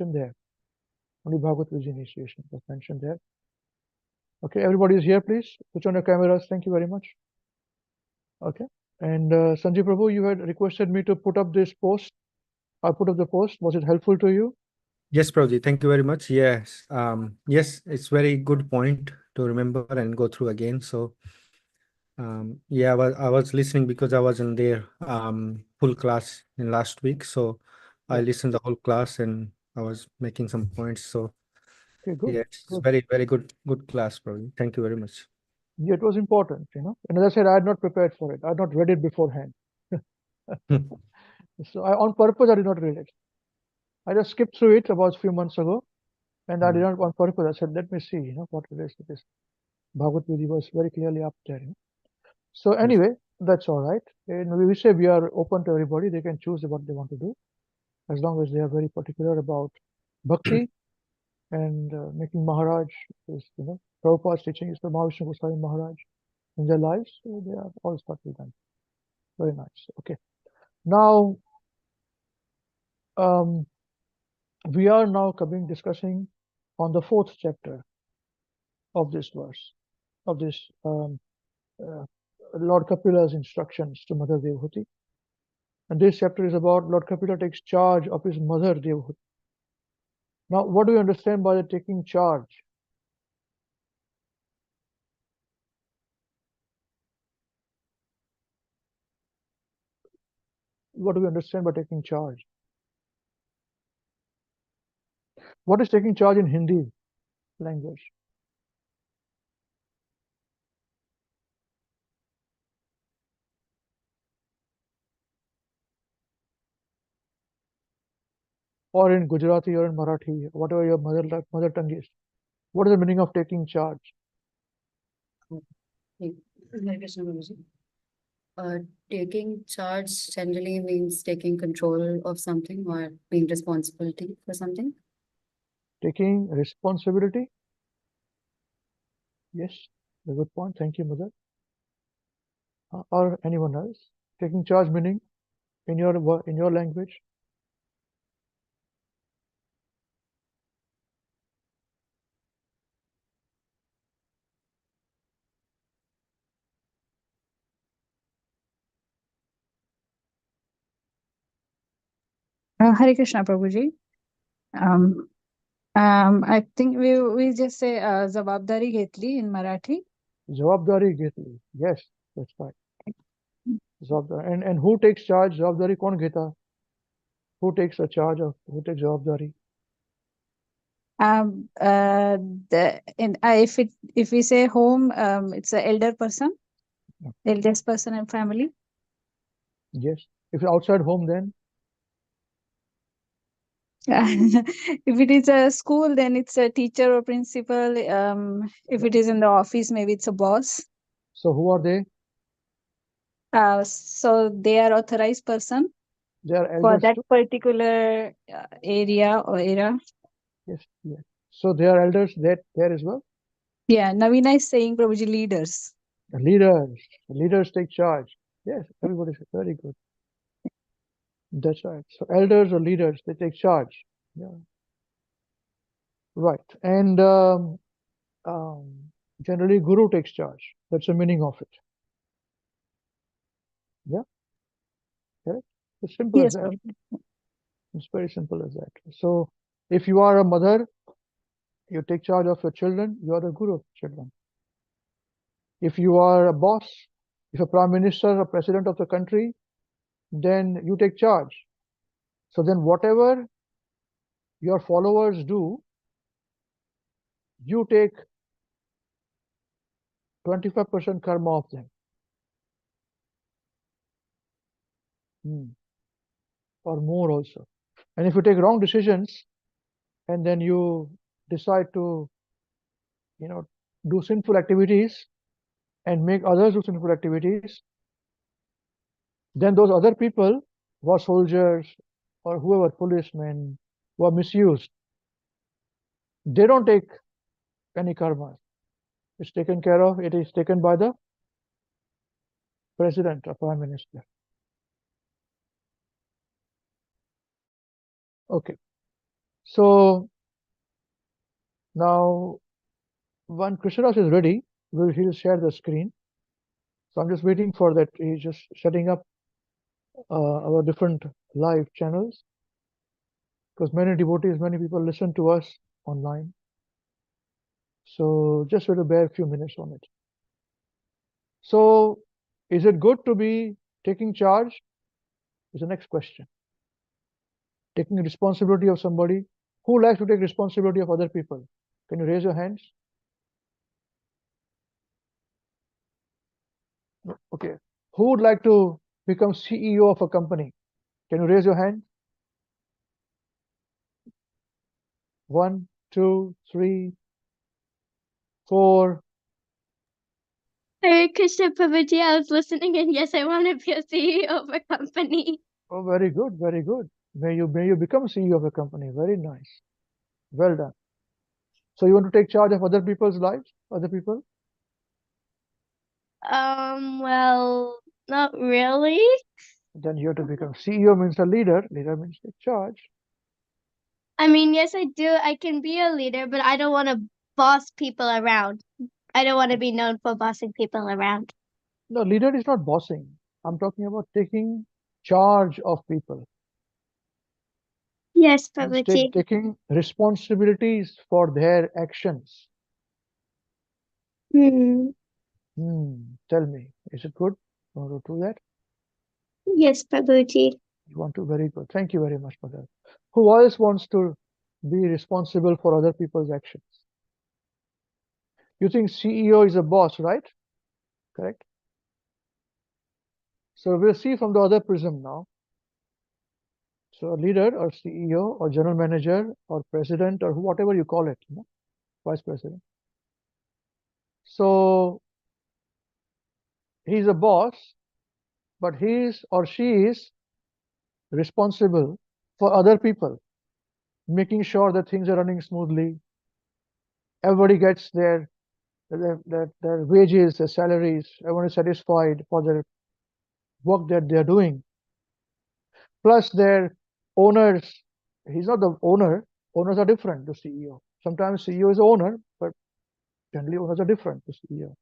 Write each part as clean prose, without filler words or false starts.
mentioned there. Only Bhagavad Gita initiation was mentioned there. Okay, everybody is here, please. Switch on your cameras. Thank you very much. Okay. And Sanjay Prabhu, you had requested me to put up this post. I put up the post. Was it helpful to you? Yes, Prabhuji, thank you very much. Yes, yes, it's very good point to remember and go through again. So, yeah, I was listening because I was in their full class in last week. So I Yeah. listened the whole class and I was making some points. So Okay, good. yeah, it's Good. very good class, Prabhuji. Thank you very much. Yeah, it was important, you know. And as I said, I had not prepared for it. I had not read it beforehand. So on purpose, I did not read it. I just skipped through it about a few months ago, and I did not on purpose. I said, let me see, you know, what it is. This Bhagavad Gita was very clearly up there. You know? So anyway, that's all right. And we say we are open to everybody. They can choose what they want to do, as long as they are very particular about bhakti and making Maharaj is, you know, Prabhupada's teaching is the Mahavishnu Goswami Maharaj in their lives. So they are all partly done. Very nice. Okay. Now, we are now discussing on the 4th chapter of this verse, of this Lord Kapila's instructions to Mother Devahūti. And this chapter is about Lord Kapila takes charge of his mother Devahūti. Now, what do you understand by the taking charge? What do we understand by taking charge? What is taking charge in Hindi language? Or in Gujarati or in Marathi, whatever your mother tongue is. What is the meaning of taking charge? Taking charge generally means taking control of something or being responsibility for something. Taking responsibility? Yes, a good point. Thank you, Mother. Or anyone else? Taking charge meaning in your language? Hare Krishna, Prabhuji. I think we just say Jawabdari Ghetli in Marathi. Jawabdari Ghetli. Yes, that's right. Jawabdari. And who takes charge? Jawabdari kon gheta? Who takes a charge of? Who takes Jawabdari? If we say home, it's an elder person, eldest person in family. Yes. If it's outside home, then if it is a school, then it's a teacher or principal. If it is in the office, maybe it's a boss. So who are they? So they are authorized person They are elders for that too? particular area or era. Yes, yes. So they are elders there as well? Yeah, Navina is saying Prabhuji leaders. The leaders take charge. Yes, everybody said very good. That's right. So elders or leaders, they take charge. Yeah. Right. And generally Guru takes charge. That's the meaning of it. Yeah. Correct? It's simple as Yes, that. Prabhuji. It's very simple as that. So if you are a mother, you take charge of your children, you are the Guru of children. If you are a boss, if a prime minister or president of the country, then you take charge. So then whatever your followers do, you take 25% karma of them. Or more also. And if you take wrong decisions and then you decide to, you know, do sinful activities and make others do sinful activities, then those other people who are soldiers or whoever, policemen, who are misused, they don't take any karma. It's taken care of. It is taken by the president or prime minister. Okay. So now, when Krishna is ready, he'll share the screen. So I'm just waiting for that. He's just setting up our different live channels, because many devotees, many people listen to us online. So just have to bear a few minutes on it. So is it good to be taking charge? Is the next question. Taking responsibility of somebody. Who likes to take responsibility of other people? Can you raise your hands? No. Okay. Who would like to become CEO of a company? Can you raise your hand? 1, 2, 3, 4. Hare Krishna Prabhuji, I was listening, and yes, I want to be a CEO of a company. Oh, very good, very good. May you become CEO of a company. Very nice. Well done. So you want to take charge of other people's lives? Other people? Well, not really. Then you have to become CEO means a leader. Leader means take charge. I mean, yes, I do. I can be a leader, but I don't want to boss people around. I don't want to be known for bossing people around. No, leader is not bossing. I'm talking about taking charge of people. Yes, Means Prabhuji. taking responsibilities for their actions. Tell me, is it good? You want to do that? Yes, Prabhuji. You want to? Very good. Thank you very much for that. Who else wants to be responsible for other people's actions? You think CEO is a boss, right? Correct. So we'll see from the other prism now. So a leader or CEO or general manager or president or whatever you call it, vice president. So he's a boss, but he's or she is responsible for other people, making sure that things are running smoothly. Everybody gets their wages, their salaries. Everyone is satisfied for their work that they are doing. Plus their owners. He's not the owner. Owners are different to CEO. Sometimes CEO is the owner, but generally owners are different to CEO.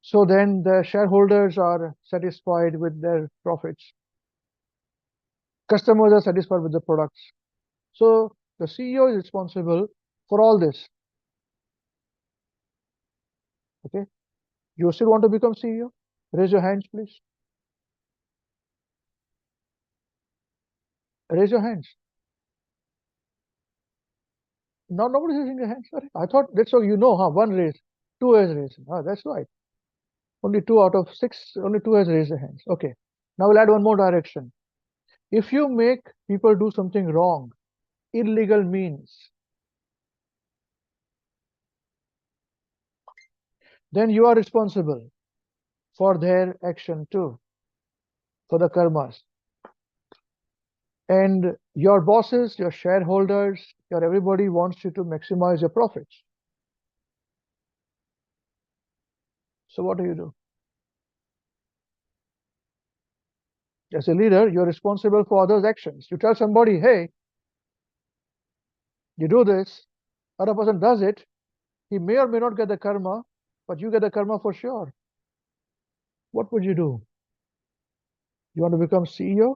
So then the shareholders are satisfied with their profits. Customers are satisfied with the products. So the CEO is responsible for all this. Okay. You still want to become CEO? Raise your hands, please. Raise your hands. No, nobody's raising their hands. Sorry. I thought that's all you know, huh? One raised, two has raised. That's right. Only 2 out of 6, only 2 has raised their hands. Okay. Now we'll add one more direction. If you make people do something wrong, illegal means, then you are responsible for their action too, for the karmas. And your bosses, your shareholders, your everybody wants you to maximize your profits. So what do? As a leader, you're responsible for others' actions. You tell somebody, hey, you do this, other person does it, he may or may not get the karma, but you get the karma for sure. What would you do? You want to become CEO?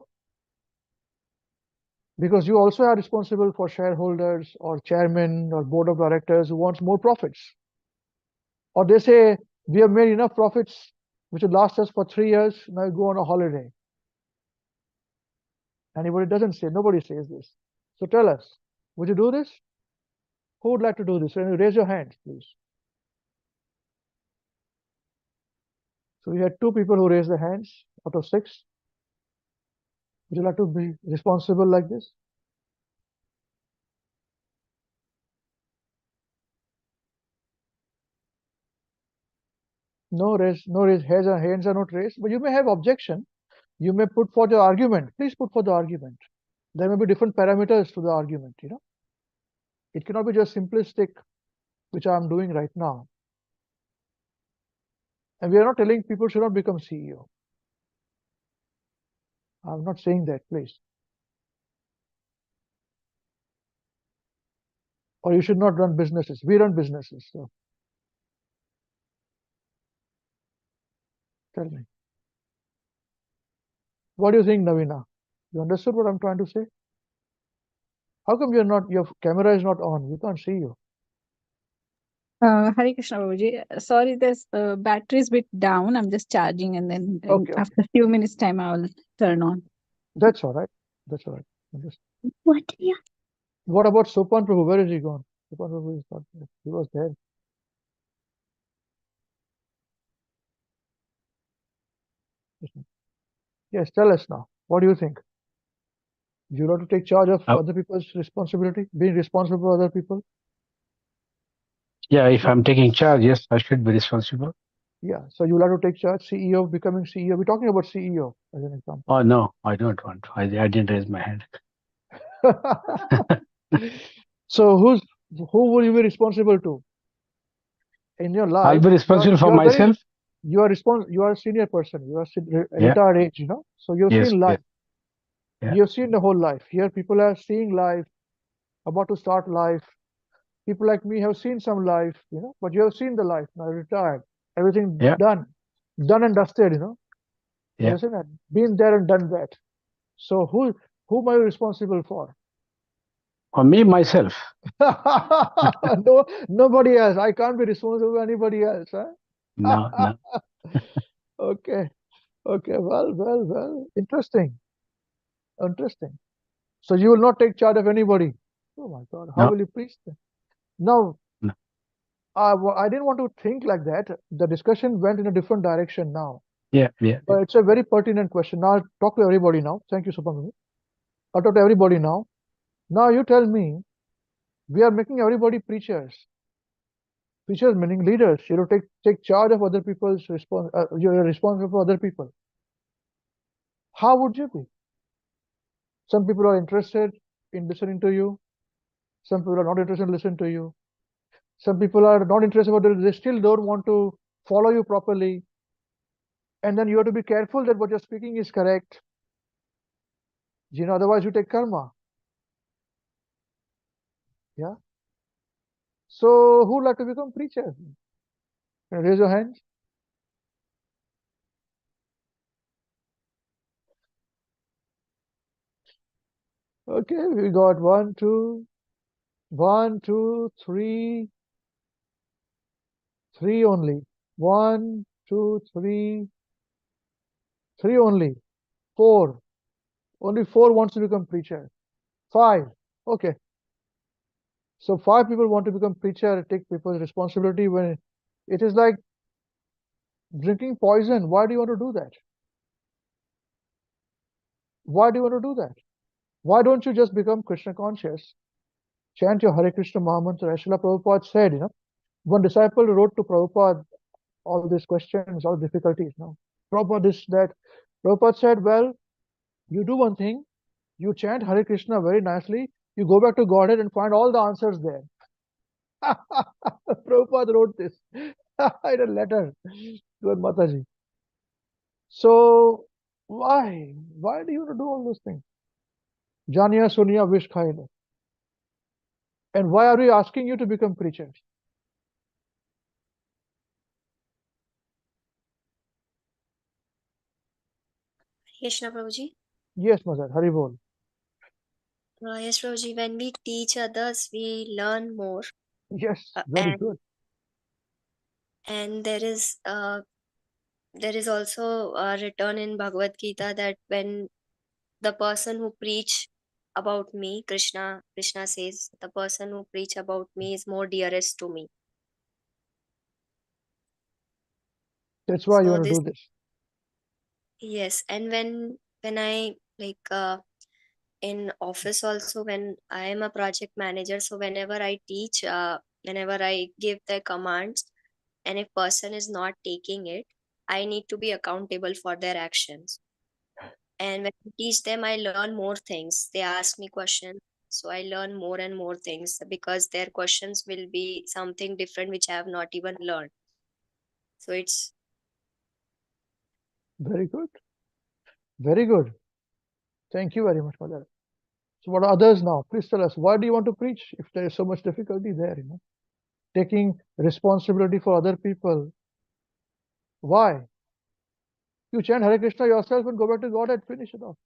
Because you also are responsible for shareholders or chairman or board of directors who wants more profits. Or they say, we have made enough profits which will last us for 3 years, now go on a holiday. Anybody doesn't say, nobody says this. So tell us, would you do this? Who would like to do this? Raise your hands, please. So we had 2 people who raised their hands out of 6. Would you like to be responsible like this? No raise, hands are not raised, but you may have objection. You may put for the argument. Please put for the argument. There may be different parameters to the argument, It cannot be just simplistic, which I am doing right now. And we are not telling people should not become CEO. I'm not saying that, please. Or you should not run businesses. We run businesses. So tell me. What do you think, Navina? You understood what I'm trying to say? How come your camera is not on? We can't see you. Hare Krishna Babuji. Sorry, this battery is bit down. I'm just charging, and then Okay, after a few minutes time, I will turn on. That's all right. That's all right. What? Yeah. What about Sopan Prabhu? Where is he gone? Sopan Prabhu is not there. He was there. Yes, tell us now. What do you think? You have to take charge of other people's responsibility, being responsible for other people? Yeah, if I'm taking charge, yes, I should be responsible. Yeah, so you will have to take charge, CEO, becoming CEO. We're talking about CEO as an example. Oh, no, I don't want to. I didn't raise my hand. So who will you be responsible to in your life? I'll be responsible for myself. You are a senior person. You are Yeah. retired age, So you've Yes, seen life. Yeah. You've seen the whole life. Here people are seeing life, about to start life. People like me have seen some life, but you have seen the life. Now you're retired. Everything Yeah. done and dusted, You Yeah. understand that? Been there and done that. So who am I responsible for? For me, myself. No, nobody else. I can't be responsible for anybody else, huh? No, no. Okay. Well. Interesting. So you will not take charge of anybody. Oh my God. How No. will you preach then? Now, No. I didn't want to think like that. The discussion went in a different direction now. Yeah. But it's a very pertinent question. Now I'll talk to everybody now. Thank you, Supamani. I'll talk to everybody now. Now you tell me, we are making everybody preachers. Preachers meaning leaders. Take charge of other people's you're responsible for other people. How would you be? Some people are interested in listening to you. Some people are not interested in listening to you. Some people are not interested, but they still don't want to follow you properly. And then you have to be careful that what you're speaking is correct. Otherwise you take karma. Yeah. So who would like to become preacher? Can you raise your hands? Okay, we got 1, 2, 3, 3 only. 1, 2, 3, 3 only. 4. Only 4 wants to become preacher. 5. Okay. So 5 people want to become preacher, take people's responsibility when it is like drinking poison. Why do you want to do that? Why do you want to do that? Why don't you just become Krishna conscious? Chant your Hare Krishna Mahamantra. As Srila Prabhupada said, one disciple wrote to Prabhupada all these questions, all difficulties. Prabhupada this, that. Prabhupada said, well, you do one thing, you chant Hare Krishna very nicely, you go back to Godhead and find all the answers there. Prabhupada wrote this in a letter to Mataji. So why do you want to do all those things? Janiya Suniya Vish Khaile. And why are we asking you to become preachers? Krishna Prabhuji. Yes, Mother, Hari Bol. Yes, Prabhuji, when we teach others, we learn more. Yes, very good. And there is also written in Bhagavad Gita that when the person who preach about me, Krishna says, the person who preach about me is more dearest to me. That's why you So want to do this. Yes, and when I in office also, when I am a project manager, so whenever I teach, whenever I give the commands, and if person is not taking it, I need to be accountable for their actions. And when I teach them, I learn more things. They ask me questions, so I learn more and more things because their questions will be something different which I have not even learned. So it's very good. Very good. Thank you very much, Mother. So what are others now? Please tell us, why do you want to preach if there is so much difficulty there, taking responsibility for other people? Why? You chant Hare Krishna yourself and go back to God and finish it off.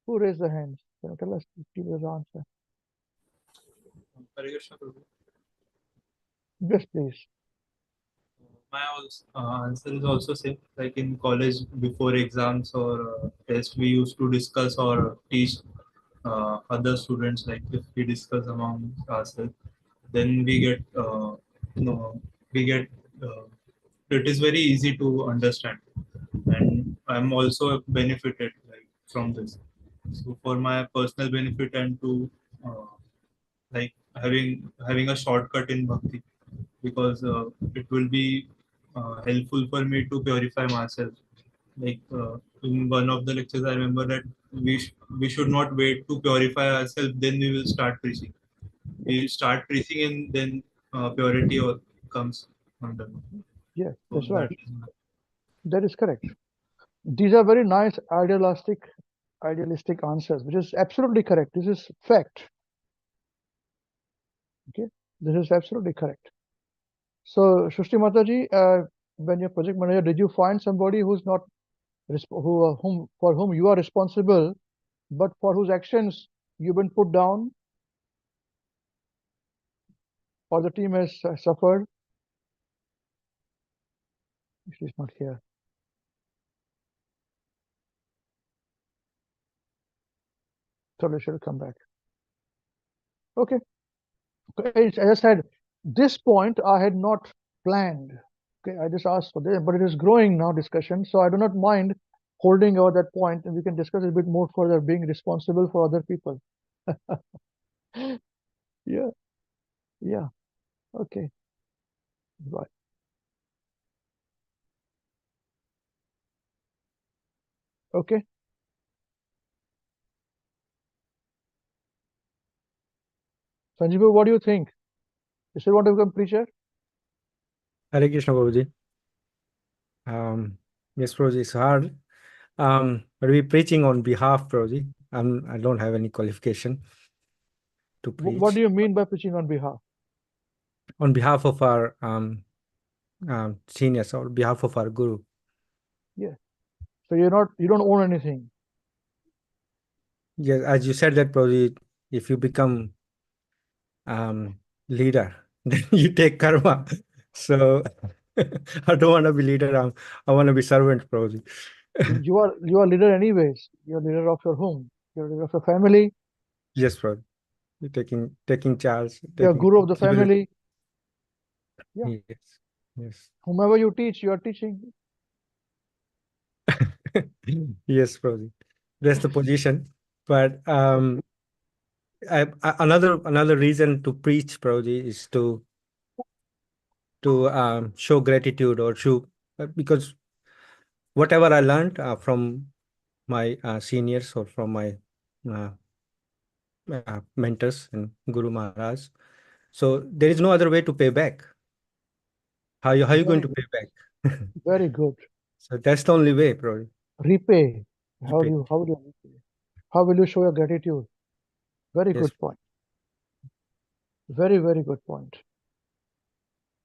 Who raised the hands? Can you tell us, give us the answer? Hare Krishna Prabhu. Yes, please. My answer is also same. Like in college, before exams or tests, we used to discuss or teach other students. Like if we discuss among ourselves, then we get, we get. It is very easy to understand, and I'm also benefited like from this. So for my personal benefit and to like having a shortcut in bhakti, because it will be helpful for me to purify myself. Like in one of the lectures, I remember that we should not wait to purify ourselves, then we will start preaching. We start preaching and then purity comes under. Yes, So that's right. that is my- That is correct. These are very nice idealistic answers, which is absolutely correct. This is fact. Okay, this is absolutely correct. So, Shushti Mataji, when you're project manager, did you find somebody who's not for whom you are responsible, but for whose actions you've been put down, or the team has suffered? She's not here. So she'll come back. Okay. As I said, this point I had not planned. Okay, I just asked for this, but it is growing now discussion, so I do not mind holding over that point, and we can discuss a bit more further, being responsible for other people. Yeah, yeah. Okay. Right. Okay. Sanjeev, what do you think? You still want to become preacher? Hare Krishna Prabhuji. Yes, Prabhuji, it's hard. But we're preaching on behalf, Prabhuji. I don't have any qualification to preach. What do you mean by preaching on behalf? On behalf of our seniors, or behalf of our guru. Yeah. So you don't own anything. Yes, as you said that, Prabhuji, if you become leader, then you take karma. So I don't want to be leader. I want to be servant, Prabhuji. You are leader anyways. You're leader of your home. You're leader of your family. Yes, Prabhuji. You're taking charge. You're Taking guru of the family. Yeah. Yes. Yes. Whomever you teach, you are teaching. Yes, Prabhuji. That's the position. But another reason to preach, Prabhuji, is to show gratitude, or show because whatever I learned from my seniors, or from my uh, mentors and Guru Maharaj, so there is no other way to pay back. How you going to pay back? Very good. So that's the only way, Prabhuji. Repay. How Repay. do you repay? How will you show your gratitude? Very Yes. good point. Very, very good point.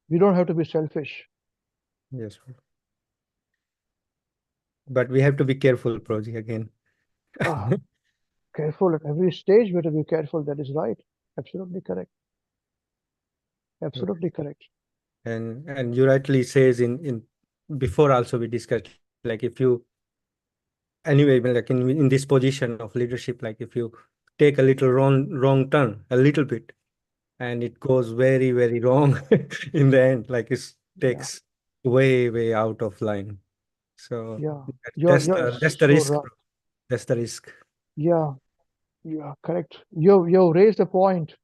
We don't have to be selfish. Yes. But we have to be careful, Prabhuji, again. Careful at every stage. We have to be careful. That is right. Absolutely correct. Absolutely correct. And you rightly says in before also we discussed, like if you anyway, like in this position of leadership, like if you take a little wrong turn, a little bit, and it goes very, very wrong in the end, like it takes way out of line. So Yeah. that's You're the so risk. right. That's the risk. Yeah. Yeah. Correct. You raised a point,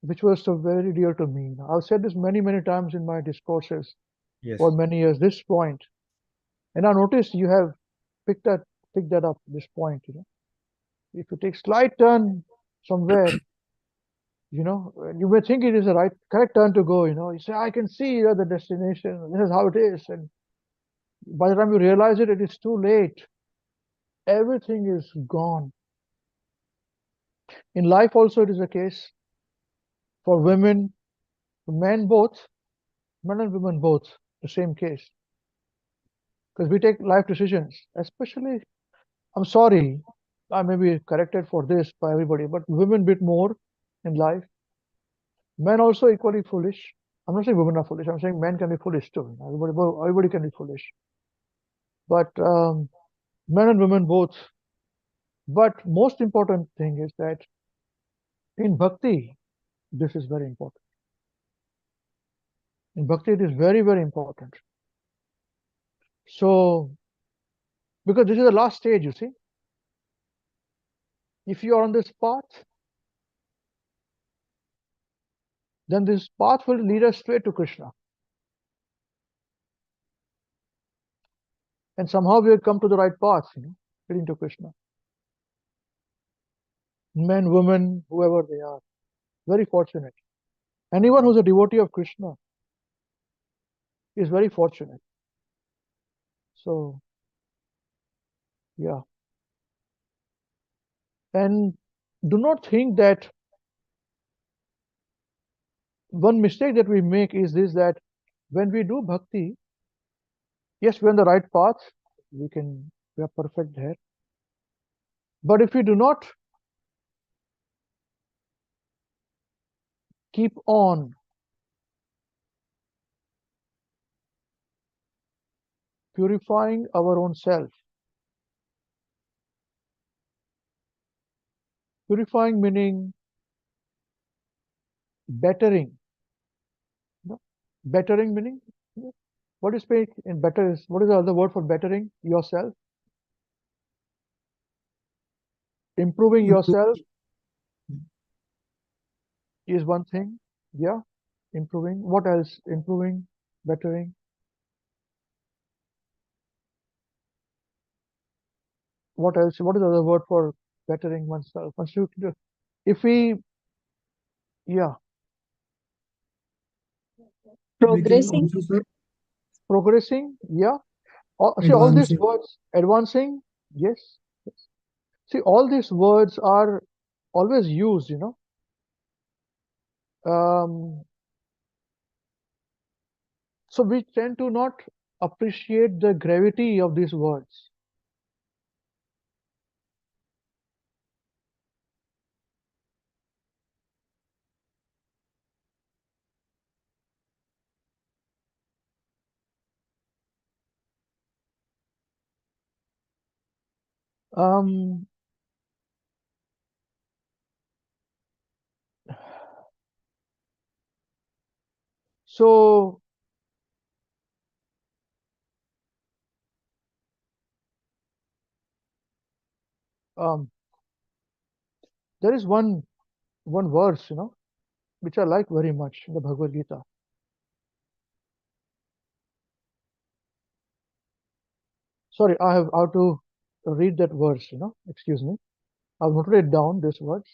which was so very dear to me. I've said this many times in my discourses Yes. for many years. This point, and I noticed you have picked that up. This point, if you take slight turn somewhere, you may think it is the correct turn to go. You say, I can see the destination. This is how it is, and by the time you realize it, it is too late. everything is gone. In life also it is the case for women, for men both, men and women both, the same case. Because we take life decisions, especially, I'm sorry, I may be corrected for this by everybody, but women bit more in life. Men also equally foolish. I'm not saying women are foolish, I'm saying men can be foolish too. Everybody can be foolish. But men and women both. But most important thing is that in bhakti, this is very important. In bhakti, it is very, very important. So, because this is the last stage, you see. If you are on this path, then this path will lead us straight to Krishna. And somehow we have come to the right path, leading to Krishna. Men, women, whoever they are, very fortunate. Anyone who's a devotee of Krishna is very fortunate. So, yeah. And do not think that one mistake that we make is this, that when we do bhakti, yes, we're on the right path, we are perfect there. But if we do not keep on purifying our own self, purifying meaning bettering, bettering meaning, what is speak in better is, what is the other word for bettering yourself? Improving yourself is one thing. Yeah, improving. What else? Improving, bettering. What else? What is the other word for bettering oneself? If we, yeah, Progressing. progressing, yeah. See, all these Advancing. words, advancing, yes. See, all these words are always used, so we tend to not appreciate the gravity of these words. Um, so there is one verse, which I like very much in the Bhagavad Gita. Sorry, I have to read that verse, excuse me. I've noted it down, this words.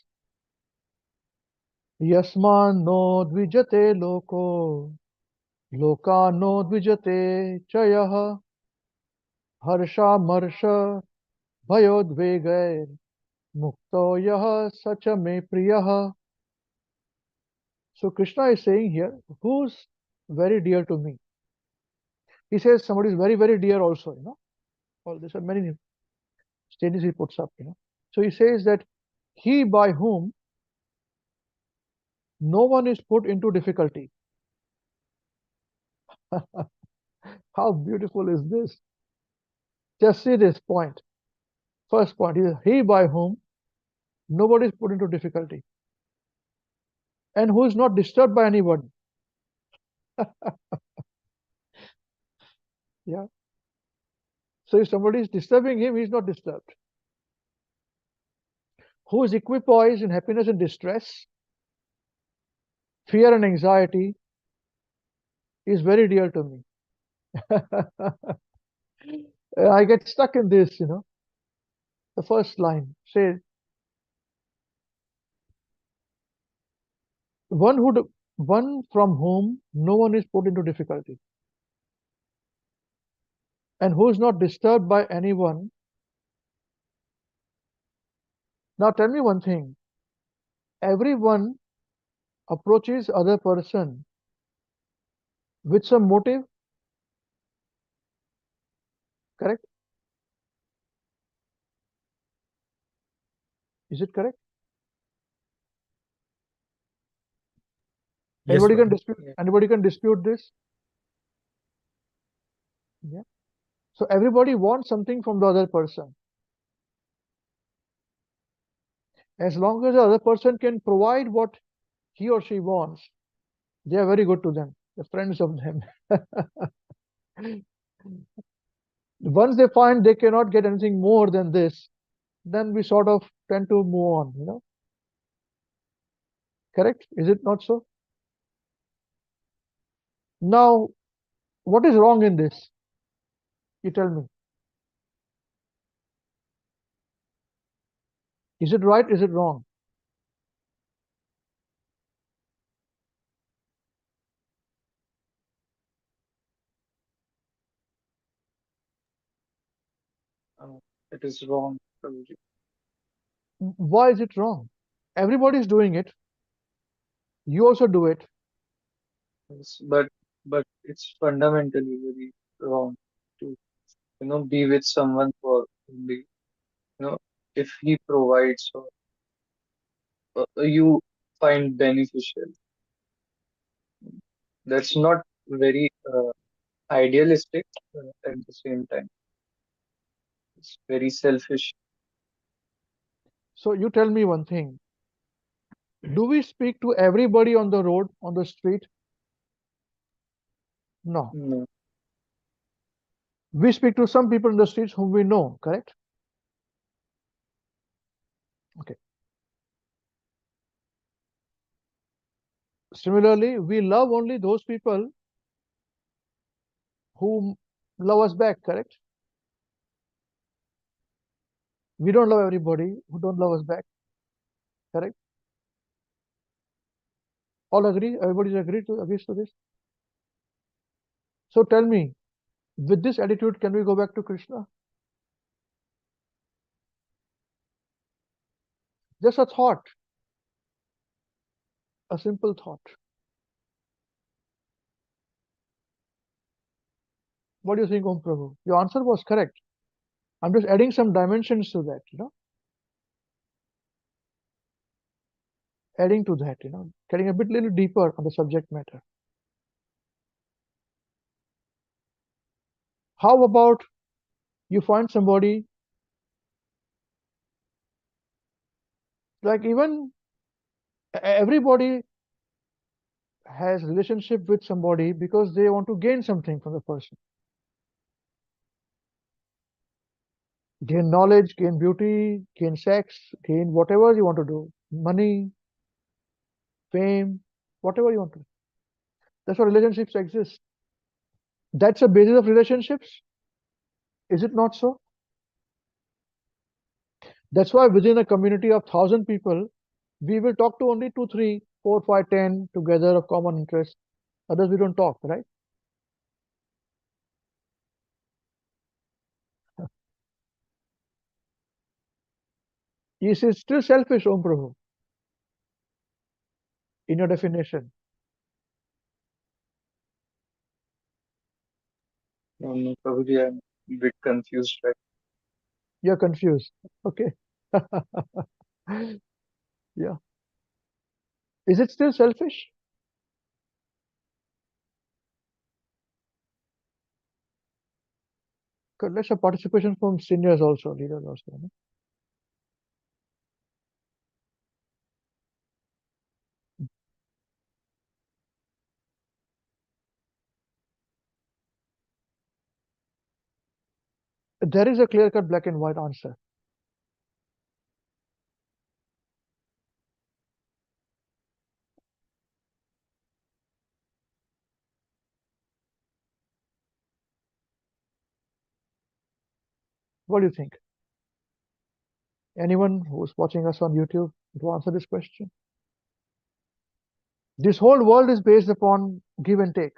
Yasman no dvijate loko, loka no dvijate chayah, harsha marsha bhayodvegair, mukto yah sacha me priyah. So Krishna is saying here, who's very dear to me? He says somebody is very, very dear also, All these are many stages he puts up, So he says that he by whom no one is put into difficulty. How beautiful is this? Just see this point. First point is he by whom nobody is put into difficulty and who is not disturbed by anyone. Yeah. So if somebody is disturbing him, he is not disturbed. Who is equipoised in happiness and distress, fear and anxiety, is very dear to me. I get stuck in this, The first line says, one from whom no one is put into difficulty and who is not disturbed by anyone Now tell me one thing. Everyone approaches other person with some motive, correct? Is it correct? Yes, Anybody can Prabhu. dispute? Yeah. Anybody can dispute this? Yeah. So everybody wants something from the other person. As long as the other person can provide what he or she wants, they are very good to them. The friends of them. Once they find they cannot get anything more than this, then we sort of tend to move on, you know. Correct? Is it not so? Now, what is wrong in this? You tell me. Is it right? Is it wrong? It is wrong, Prabhuji. Why is it wrong? Everybody is doing it. You also do it. Yes, but it's fundamentally very wrong to be with someone for only if he provides or you find beneficial. That's not very idealistic at the same time. It's very selfish. So you tell me one thing. Do we speak to everybody on the road, on the street? No. No. We speak to some people in the streets whom we know, correct? Okay. Similarly, we love only those people who love us back, correct? We don't love everybody who don't love us back, correct? All agree? Everybody's agrees to this? So tell me, with this attitude, can we go back to Krishna? Just a thought, a simple thought. What do you think, Om Prabhu? Your answer was correct. I'm just adding some dimensions to that, adding to that, getting a bit little deeper on the subject matter. How about you find somebody, like even everybody has relationship with somebody because they want to gain something from the person. Gain knowledge, gain beauty, gain sex, gain whatever you want to do, money, fame, whatever you want to do. That's why relationships exist. That's a basis of relationships. Is it not so? That's why within a community of 1,000 people, we will talk to only 2, 3, 4, 5, 10 together of common interest. Others we don't talk, right? Is it still selfish, Om Prabhu, in your definition? No, Prabhuji, I'm a bit confused right You're confused. Okay. Yeah. Is it still selfish? Let's have participation from seniors also, leaders also. There is a clear-cut black and white answer. What do you think? Anyone who's watching us on YouTube to answer this question? This whole world is based upon give and take.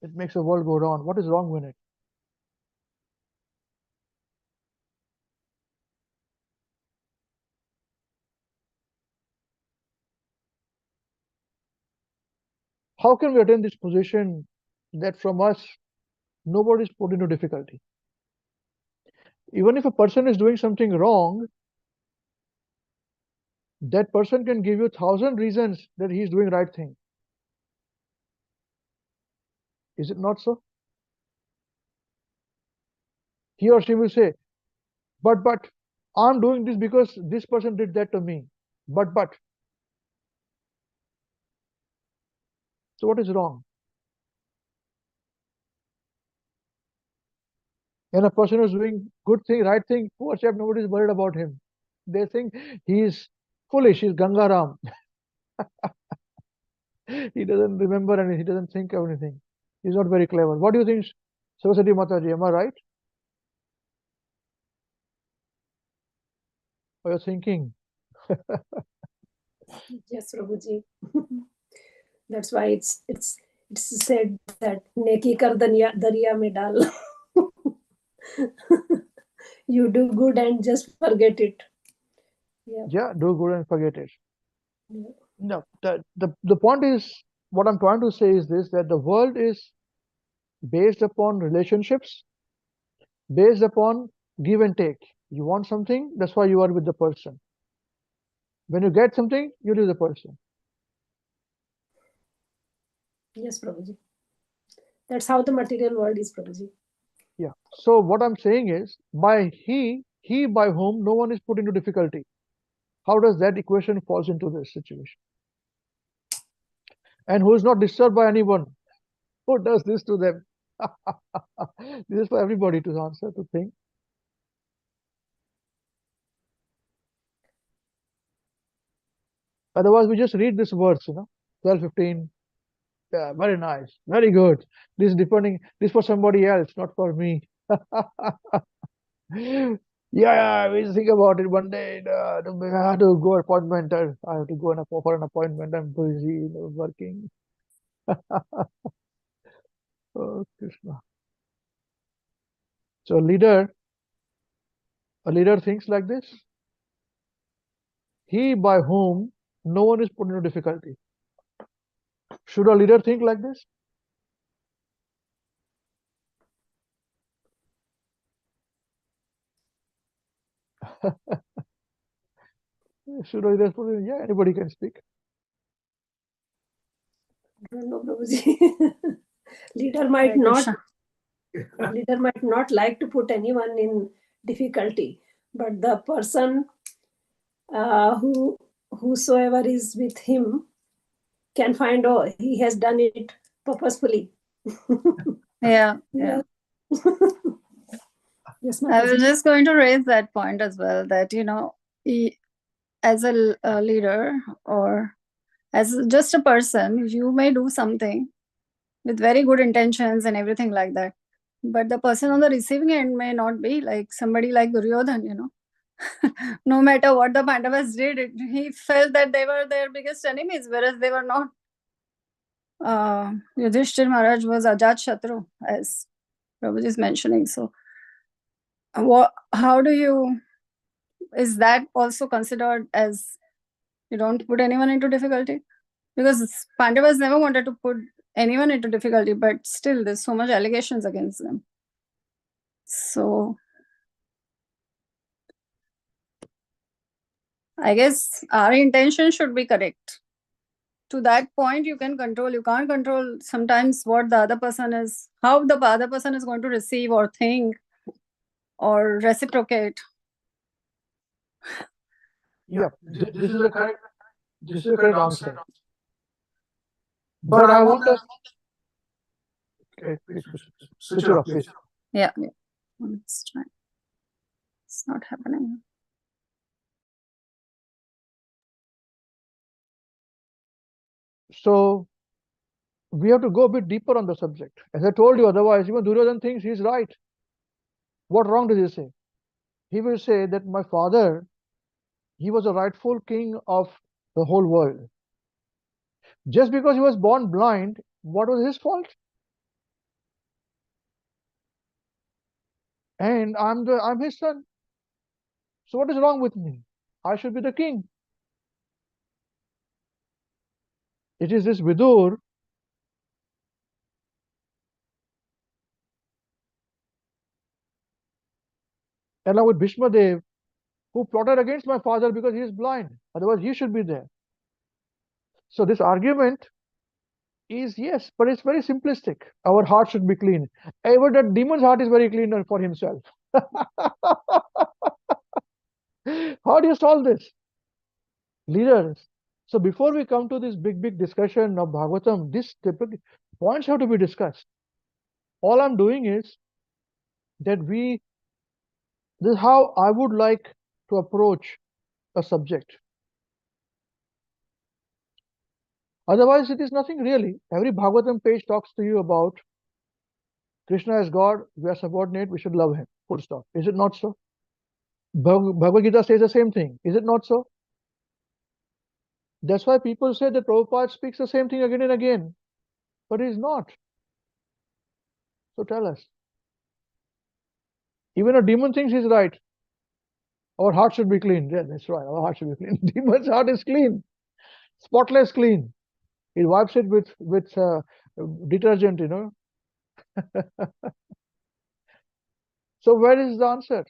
It makes the world go round. What is wrong with it? How can we attain this position that from us nobody is put into difficulty? Even if a person is doing something wrong, that person can give you 1,000 reasons that he is doing right thing. Is it not so? He or she will say, but I'm doing this because this person did that to me. But. So what is wrong? When a person is doing good thing, right thing, poor chap, nobody is worried about him. They think he is foolish, he's Gangaram. He doesn't remember and he doesn't think of anything. He's not very clever. What do you think, Saraswati Mataji? Am I right? Or you're thinking? Yes, Prabhuji. That's why it's said that neki kar dariya mein dal. You do good and just forget it. Yeah, do good and forget it. Yeah. No, the point is, what I'm trying to say is this, that the world is based upon relationships, based upon give and take. You want something, that's why you are with the person. When you get something, you leave the person. Yes, Prabhuji. That's how the material world is, Prabhuji. Yeah. So what I'm saying is, by he by whom no one is put into difficulty. How does that equation falls into this situation? And who is not disturbed by anyone? Who does this to them? This is for everybody to answer, to think. Otherwise, we just read this verse, 12, 15. Yeah, very nice, very good. This is depending, this for somebody else, not for me. Yeah, we think about it one day. I have to go appointment. I have to go for an appointment. I'm busy, working. Oh, Krishna. So a leader thinks like this. He by whom no one is put into difficulty. Should a leader think like this? Should a leader put in? Yeah, anybody can speak. I don't know, Prabhuji. Leader might Hare not. Krishna. A leader might not like to put anyone in difficulty, but the person whosoever is with him can find, oh, he has done it purposefully. Yeah. Yes, I was Mataji. just going to raise that point as well, that, as a leader or as just a person, you may do something with very good intentions and everything like that. But the person on the receiving end may not be, like somebody like Duryodhan, no matter what the Pandavas did, he felt that they were their biggest enemies, whereas they were not. Yudhishthir Maharaj was Ajat Shatru, as Prabhuji is mentioning. So, how do you, is that also considered as you don't put anyone into difficulty? Because Pandavas never wanted to put anyone into difficulty, but still there's so much allegations against them. So I guess our intention should be correct. To that point, you can control. You can't control sometimes what the other person is, how the other person is going to receive or think or reciprocate. Yeah, this is a correct answer. But I want us. Okay, please switch it off, please. Yeah. Let's try. It's not happening. So we have to go a bit deeper on the subject. As I told you, otherwise, even Duryodhan thinks he's right. What wrong does he say? He will say that my father, he was a rightful king of the whole world. Just because he was born blind, what was his fault? And I'm his son. So what is wrong with me? I should be the king. It is this Vidur along with Bhishma Dev, who plotted against my father because he is blind. Otherwise, he should be there. So this argument is yes, but it's very simplistic. Our heart should be clean. Even that demon's heart is very clean for himself. How do you solve this? Leaders. So before we come to this big discussion of Bhagavatam, these points have to be discussed. All I'm doing is that this is how I would like to approach a subject. Otherwise, it is nothing really. Every Bhagavatam page talks to you about Krishna as God, we are subordinate, we should love him. Full stop. Is it not so? Bhagavad Gita says the same thing. Is it not so? That's why people say that Prabhupada speaks the same thing again and again. But he is not. So tell us. Even a demon thinks he's right. Our heart should be clean. Yeah, that's right. Our heart should be clean. Demon's heart is clean. Spotless clean. He wipes it with detergent, you know. So where is the answer?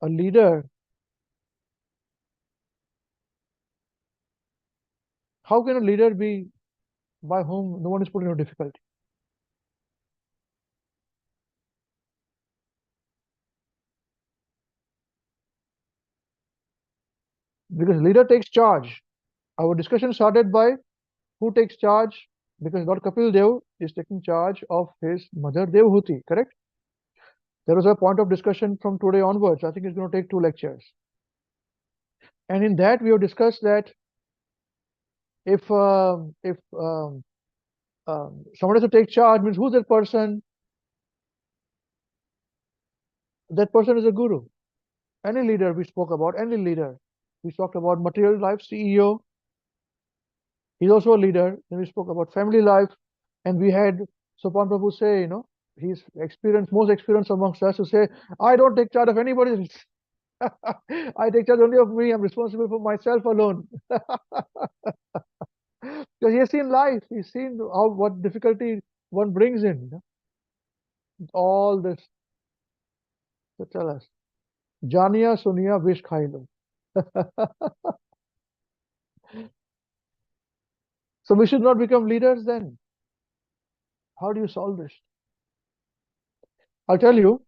A leader. How can a leader be by whom no one is put into difficulty? Because leader takes charge. Our discussion started by who takes charge, because Lord Kapil Dev is taking charge of his mother Devahūti, correct? There was a point of discussion from today onwards. I think it's going to take 2 lectures. And in that we have discussed that if somebody has to take charge, means who's that person? That person is a guru. Any leader we spoke about, any leader. We talked about material life, CEO. He's also a leader. Then we spoke about family life. And we had Sopan Prabhu say, you know, he's most experienced amongst us, to say, I don't take charge of anybody. I take charge only of me. I'm responsible for myself alone. Because he has seen life. He's seen what difficulty one brings in. You know? All this. So tell us. Jania Sonia Vish Khailo. So we should not become leaders then. How do you solve this? I'll tell you.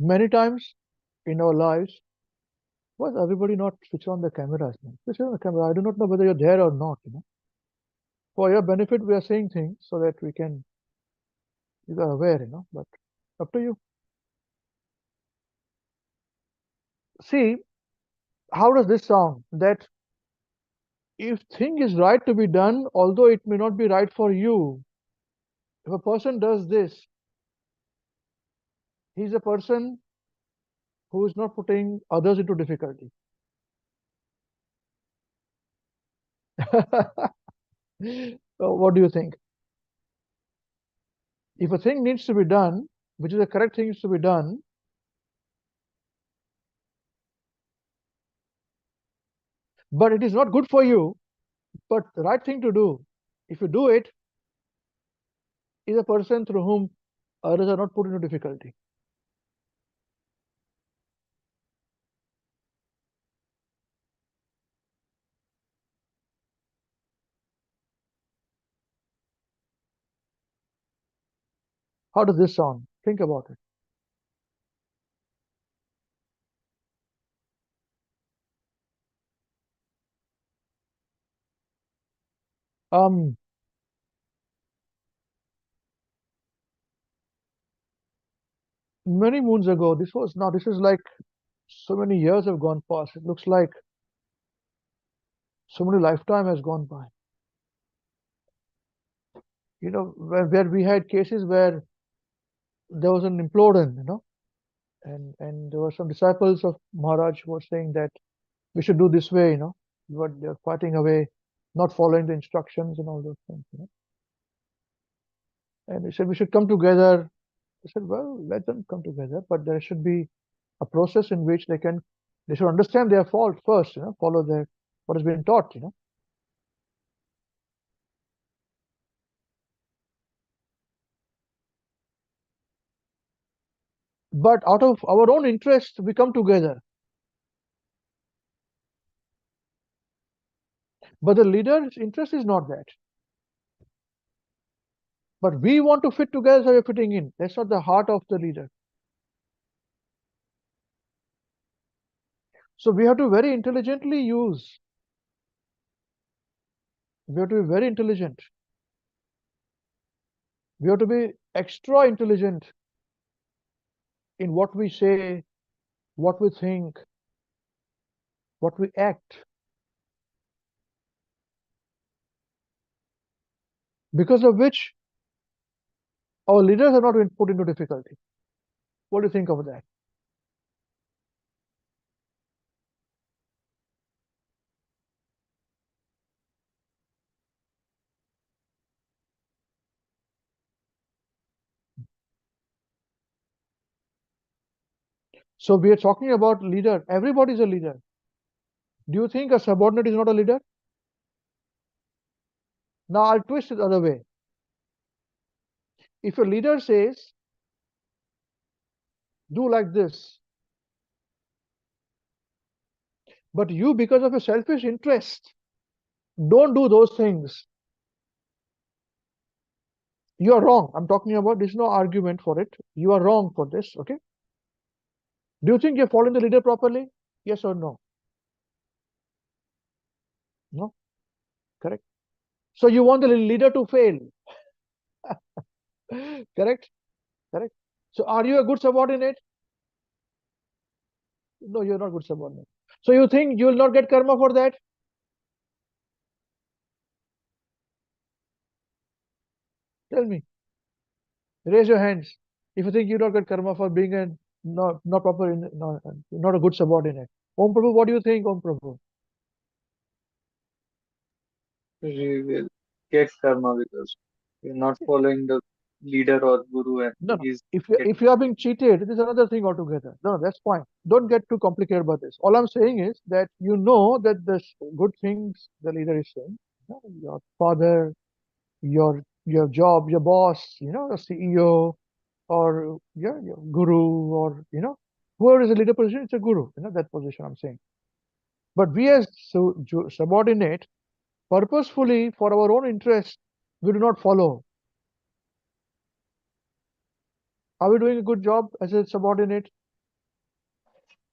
Many times in our lives, why does everybody not switch on the cameras? Switch on the camera. I do not know whether you're there or not. You know, for your benefit, we are saying things so that you are aware. You know, but up to you. See, how does this sound? That if thing is right to be done, although it may not be right for you, if a person does this, he's a person who is not putting others into difficulty. So what do you think? If a thing needs to be done, which is the correct thing to be done, but it is not good for you, but the right thing to do, if you do it, is a person through whom others are not put into difficulty. How does this sound? Think about it. Many moons ago, this is like so many years have gone past. It looks like so many lifetime has gone by. You know, where we had cases where there was an implosion, you know, and there were some disciples of Maharaj who were saying that we should do this way, you know, but they're fighting away, not following the instructions and all those things, you know. And he said we should come together. I said, well, let them come together, but there should be a process in which they should understand their fault first, you know, follow what has been taught, you know. but out of our own interest, we come together. But the leader's interest is not that. But we want to fit together, so we're fitting in. That's not the heart of the leader. So we have to very intelligently use. We have to be very intelligent. We have to be extra intelligent in what we say, what we think, what we act. Because of which our leaders are not put into difficulty. What do you think of that? So we are talking about leader. Everybody is a leader. Do you think a subordinate is not a leader? Now I'll twist it the other way. If a leader says, do like this, but you, because of a selfish interest, don't do those things, you are wrong. I'm talking about, there's no argument for it. You are wrong for this, okay? Do you think you're following the leader properly? Yes or no? No? Correct. So you want the leader to fail. Correct? Correct. So are you a good subordinate? No, you're not good subordinate. So you think you will not get karma for that? Tell me. Raise your hands if you think you don't get karma for being a not proper, not a good subordinate. Om Prabhu, what do you think, Om Prabhu? We will get karma because we're not following the leader or guru, and No, he's if you are being cheated, it is another thing altogether. No, that's fine. Don't get too complicated about this. All I'm saying is that you know that the good things the leader is saying, your father, your job, your boss, the CEO, or your guru, or whoever is a leader position, it's a guru, that position I'm saying. But we as subordinate, purposefully for our own interest, we do not follow. Are we doing a good job as a subordinate?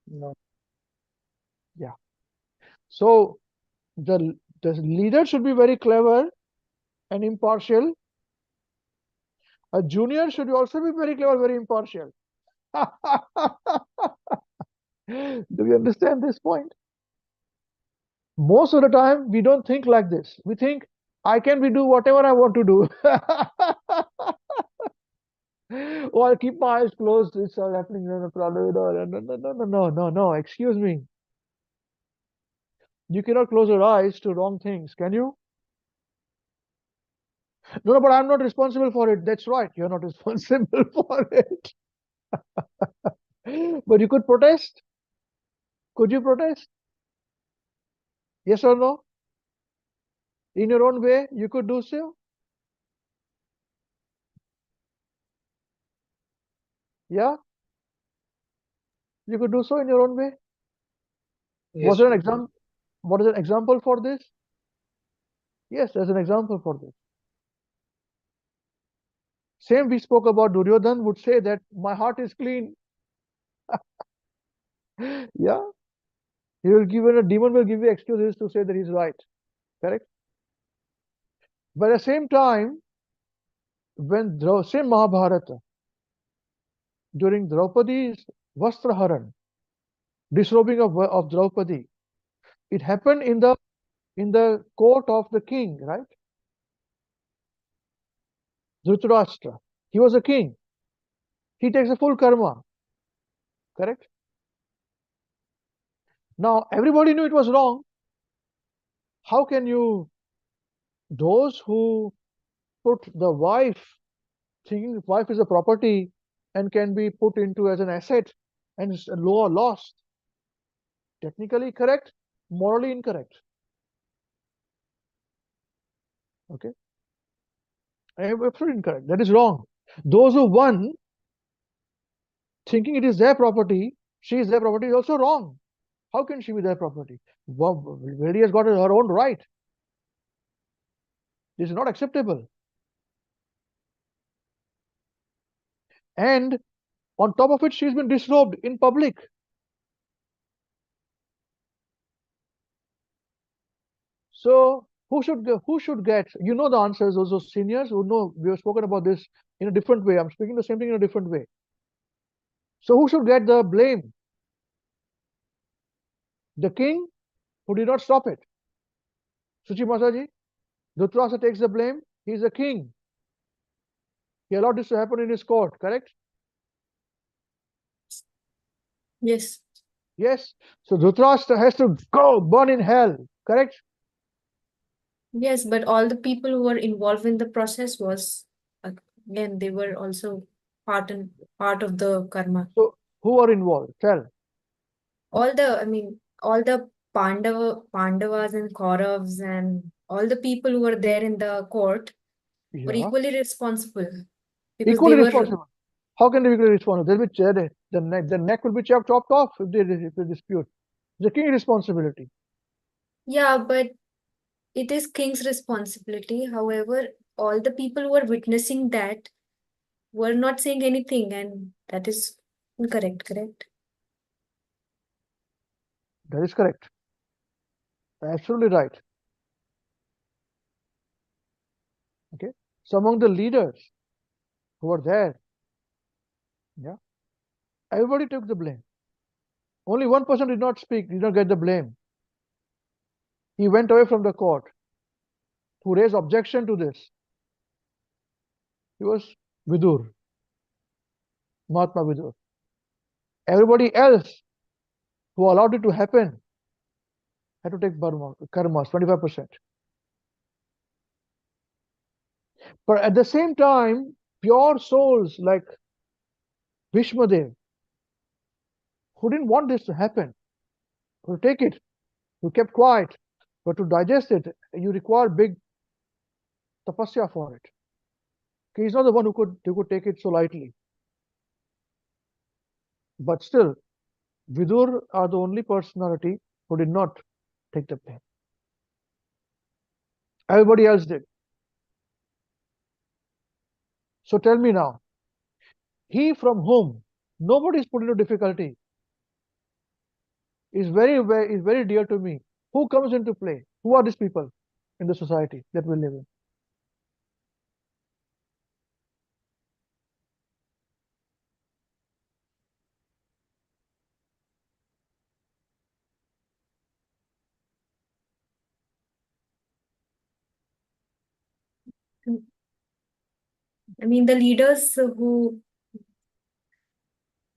no. Yeah. So the leader should be very clever and impartial. A junior should also be very clever, very impartial. Do you understand this point? Most of the time, we don't think like this. We think, I can do whatever I want to do. Oh, I'll keep my eyes closed. It's all happening. No problem. No. Excuse me. You cannot close your eyes to wrong things, can you? No, but I'm not responsible for it. That's right. You're not responsible for it. But you could protest. Could you protest? Yes or no? In your own way, you could do so. Yeah? You could do so in your own way. Yes, Was there an sir. example? What is an example for this? Yes, there's an example for this. Same we spoke about. Duryodhan would say that my heart is clean. Yeah. He will give a demon will give you excuses to say that he's right. Correct? But at the same time, when same Mahabharata, during Draupadi's Vastraharan, disrobing of Draupadi, it happened in the court of the king, right? Dhritarashtra. He was a king. He takes a full karma. Correct? Now everybody knew it was wrong. How can you, those who put the wife, thinking wife is a property and can be put into as an asset and is lost, technically correct, morally incorrect. Okay, absolutely incorrect. That is wrong. Those who won thinking it is their property, she is their property, is also wrong. How can she be their property? Well, lady has got her own right. This is not acceptable. And on top of it, she's been disrobed in public. So who should get? You know the answers. Those are seniors who know. We have spoken about this in a different way. I'm speaking the same thing in a different way. So who should get the blame? The king, who did not stop it. Suchi Mataji, Dhritarashtra takes the blame. He is the king. He allowed this to happen in his court, correct? Yes. Yes. So Dhritarashtra has to go burn in hell, correct? Yes, but all the people who were involved in the process was, again, they were also part of the karma. So who are involved? Tell. All the Pandavas and Kauravas and all the people who were there in the court were Yeah. equally responsible because Equally they were, responsible. How can they be equally responsible? The neck will be chopped off if they dispute. The king's responsibility. yeah, but it is king's responsibility. However, all the people who were witnessing that were not saying anything, and that is incorrect, correct? That is correct. Absolutely right. Okay. So among the leaders who were there, yeah, everybody took the blame. Only one person did not speak, did not get the blame. He went away from the court to raise objection to this. He was Vidur, Mahatma Vidur. Everybody else who allowed it to happen had to take karmas, 25%. But at the same time, pure souls like Bhishmadev, who didn't want this to happen, who take it, who kept quiet, but to digest it, you require big tapasya for it. He's not the one who could take it so lightly. But still, Vidur are the only personality who did not take the blame. Everybody else did. So tell me now, he from whom nobody is put into difficulty is very dear to me. Who comes into play? Who are these people in the society that we live in? I mean, the leaders who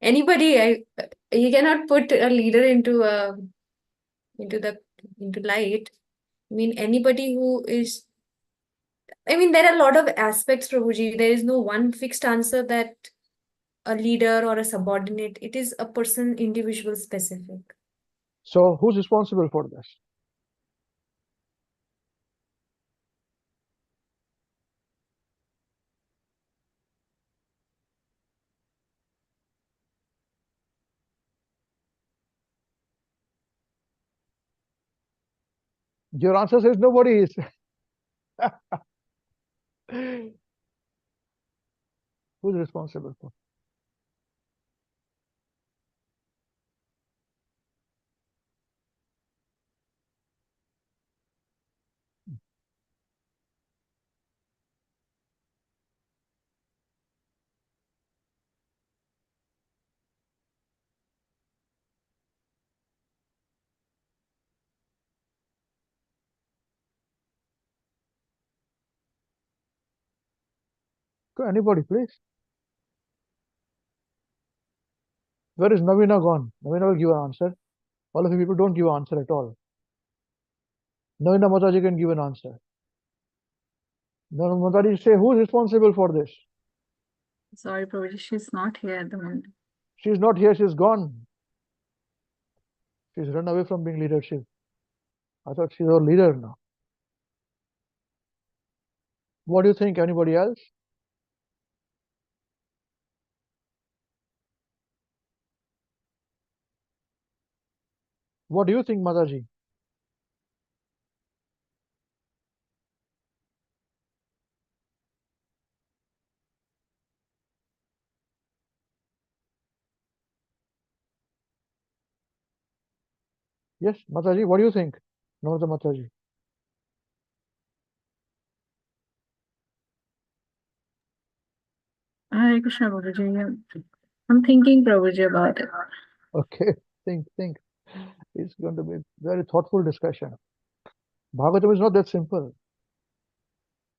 anybody, you cannot put a leader into light. I mean, anybody who is. I mean, there are a lot of aspects, Prabhuji. There is no one fixed answer that a leader or a subordinate. It is a person, individual, specific. So who's responsible for this? Your answer says nobody is. Who's responsible for? Anybody, please. Where is Navina gone? Navina will give an answer. All of you people don't give an answer at all. Navina Mataji can give an answer. Navina Mataji, say who is responsible for this? Sorry, Prabhuji, she's not here at the moment. She's not here, she's gone. She's run away from being leadership. I thought she's our leader now. What do you think? Anybody else? What do you think, Mataji? Yes, Mataji, what do you think? No, the Mataji. Hare Krishna, Prabhuji. I'm thinking, Prabhuji, about it. Okay, think. It's going to be a very thoughtful discussion. Bhagavatam is not that simple.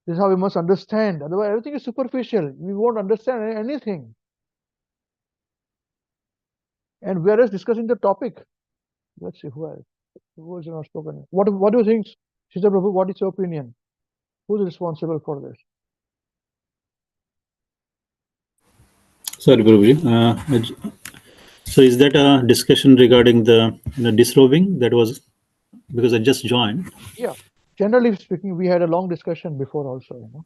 This is how we must understand. Otherwise, everything is superficial. We won't understand anything. And we are just discussing the topic. Let's see who is not spoken. What do you think, Sita Prabhu? What is your opinion? Who's responsible for this? Sorry, Prabhuji. So is that a discussion regarding the disrobing? That was because I just joined. Yeah. Generally speaking, we had a long discussion before also.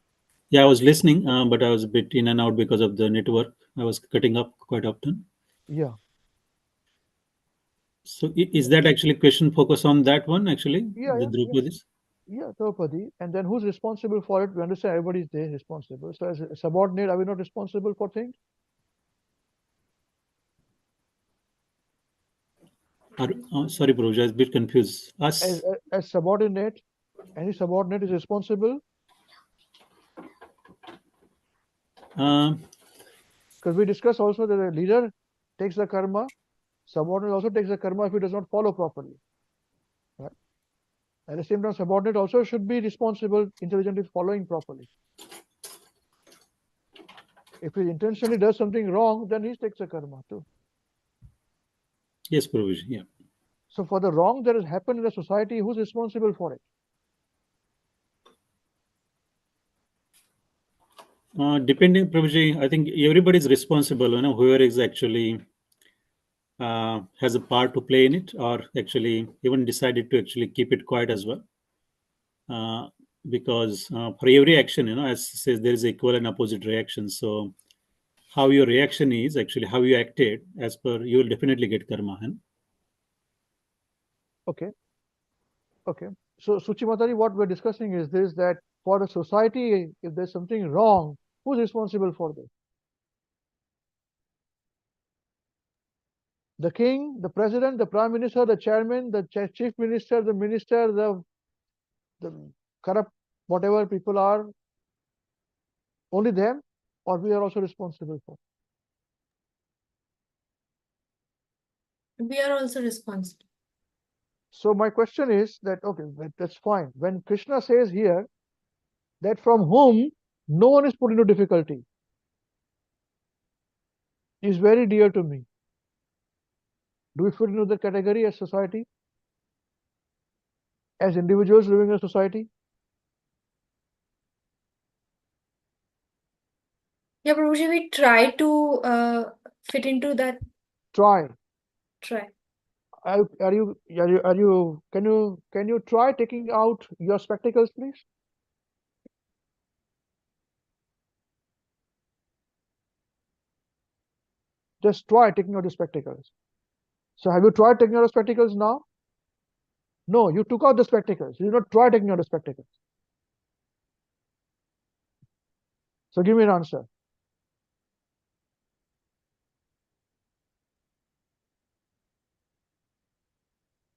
Yeah, I was listening, but I was a bit in and out because of the network. I was cutting up quite often. Yeah. So is that actually question focus on that one actually? Yeah, The Draupadis? Yeah, Draupadi. And then who's responsible for it? We understand everybody's there responsible. So as a subordinate, are we not responsible for things? Sorry, Prabhuji, I was a bit confused. Us? As subordinate, any subordinate is responsible? Because we discussed also that the leader takes the karma, subordinate also takes the karma if he does not follow properly. Right? At the same time, subordinate also should be responsible, intelligently following properly. If he intentionally does something wrong, then he takes the karma too. Yes, Prabhuji, yeah. So for the wrong that has happened in the society, who's responsible for it? Depending, Prabhuji, I think everybody is responsible, whoever is actually has a part to play in it, or actually even decided to actually keep it quiet as well. Because for every action, as says, there is equal and opposite reaction. So how your reaction is actually how you acted, as per, you will definitely get karma. Okay. So Suchimatari, what we're discussing is this, that for the society, if there's something wrong, who's responsible for this? The king, the president, the prime minister, the chairman, the chief minister, the minister, the corrupt, whatever people are, only them, or we are also responsible for? We are also responsible. So my question is that, okay, that's fine. When Krishna says here that from whom no one is put into difficulty, is very dear to me. Do we fit into the category as society? As individuals living in a society? Yeah, Prabhuji, we try to fit into that. Try. Try. Can you try taking out your spectacles, please? Just try taking out the spectacles. So have you tried taking out the spectacles now? No, you took out the spectacles. You did not try taking out the spectacles. So give me an answer.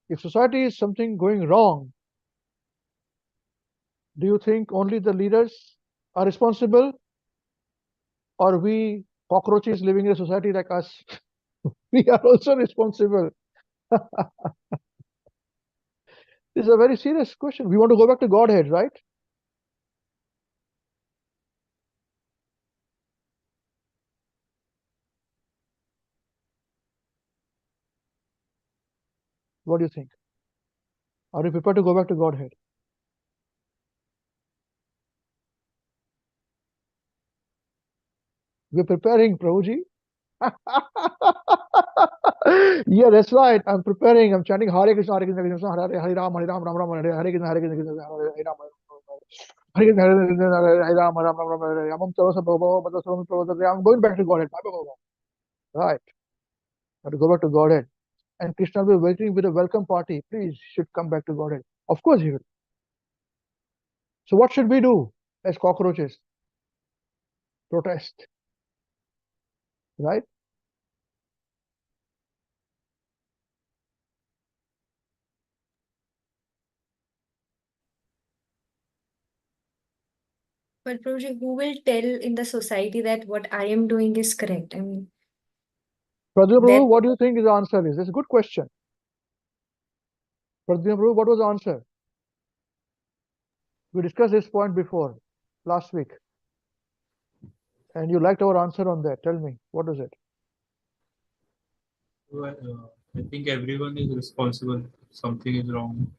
If society is something going wrong, do you think only the leaders are responsible, or we cockroaches living in a society like us, we are also responsible? This is a very serious question. We want to go back to Godhead, right? What do you think? Are you prepared to go back to Godhead? We're preparing, Prabhuji. Yeah, that's right. I'm preparing. I'm chanting Hare Krishna, Hare Krishna, Krishna Hare Hare, Hare Ram, Hare Ram, Ram Ram, Hare Krishna, Hare Krishna, Krishna Hare Hare, Ram, Hare Krishna, Hare Krishna, Hare Ram, Ram Ram, Hare Ram, I'm going back to Godhead. Right. I have to go back to Godhead. And Krishna will be waiting with a welcome party. Please, you should come back to Godhead. Of course he will. So what should we do as cockroaches? Protest. Right? But Prabhuji, who will tell in the society that what I am doing is correct? I mean, Pradyumna that Prabhu, what do you think is the answer is? It's a good question. Pradyumna Prabhu, what was the answer? We discussed this point before, last week. And you liked our answer on that. Tell me, what is it? Well, I think everyone is responsible. Something is wrong.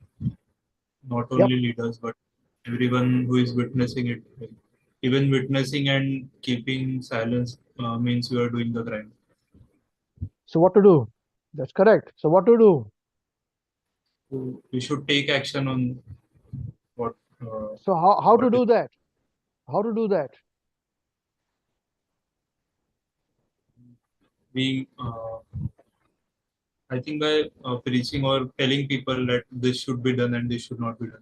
Not only leaders, but everyone who is witnessing it. Like, even witnessing and keeping silence means you are doing the crime. So what to do? That's correct. So what to do? So we should take action on what. So how to what do that? How to do that? Being, I think by preaching or telling people that this should be done and this should not be done.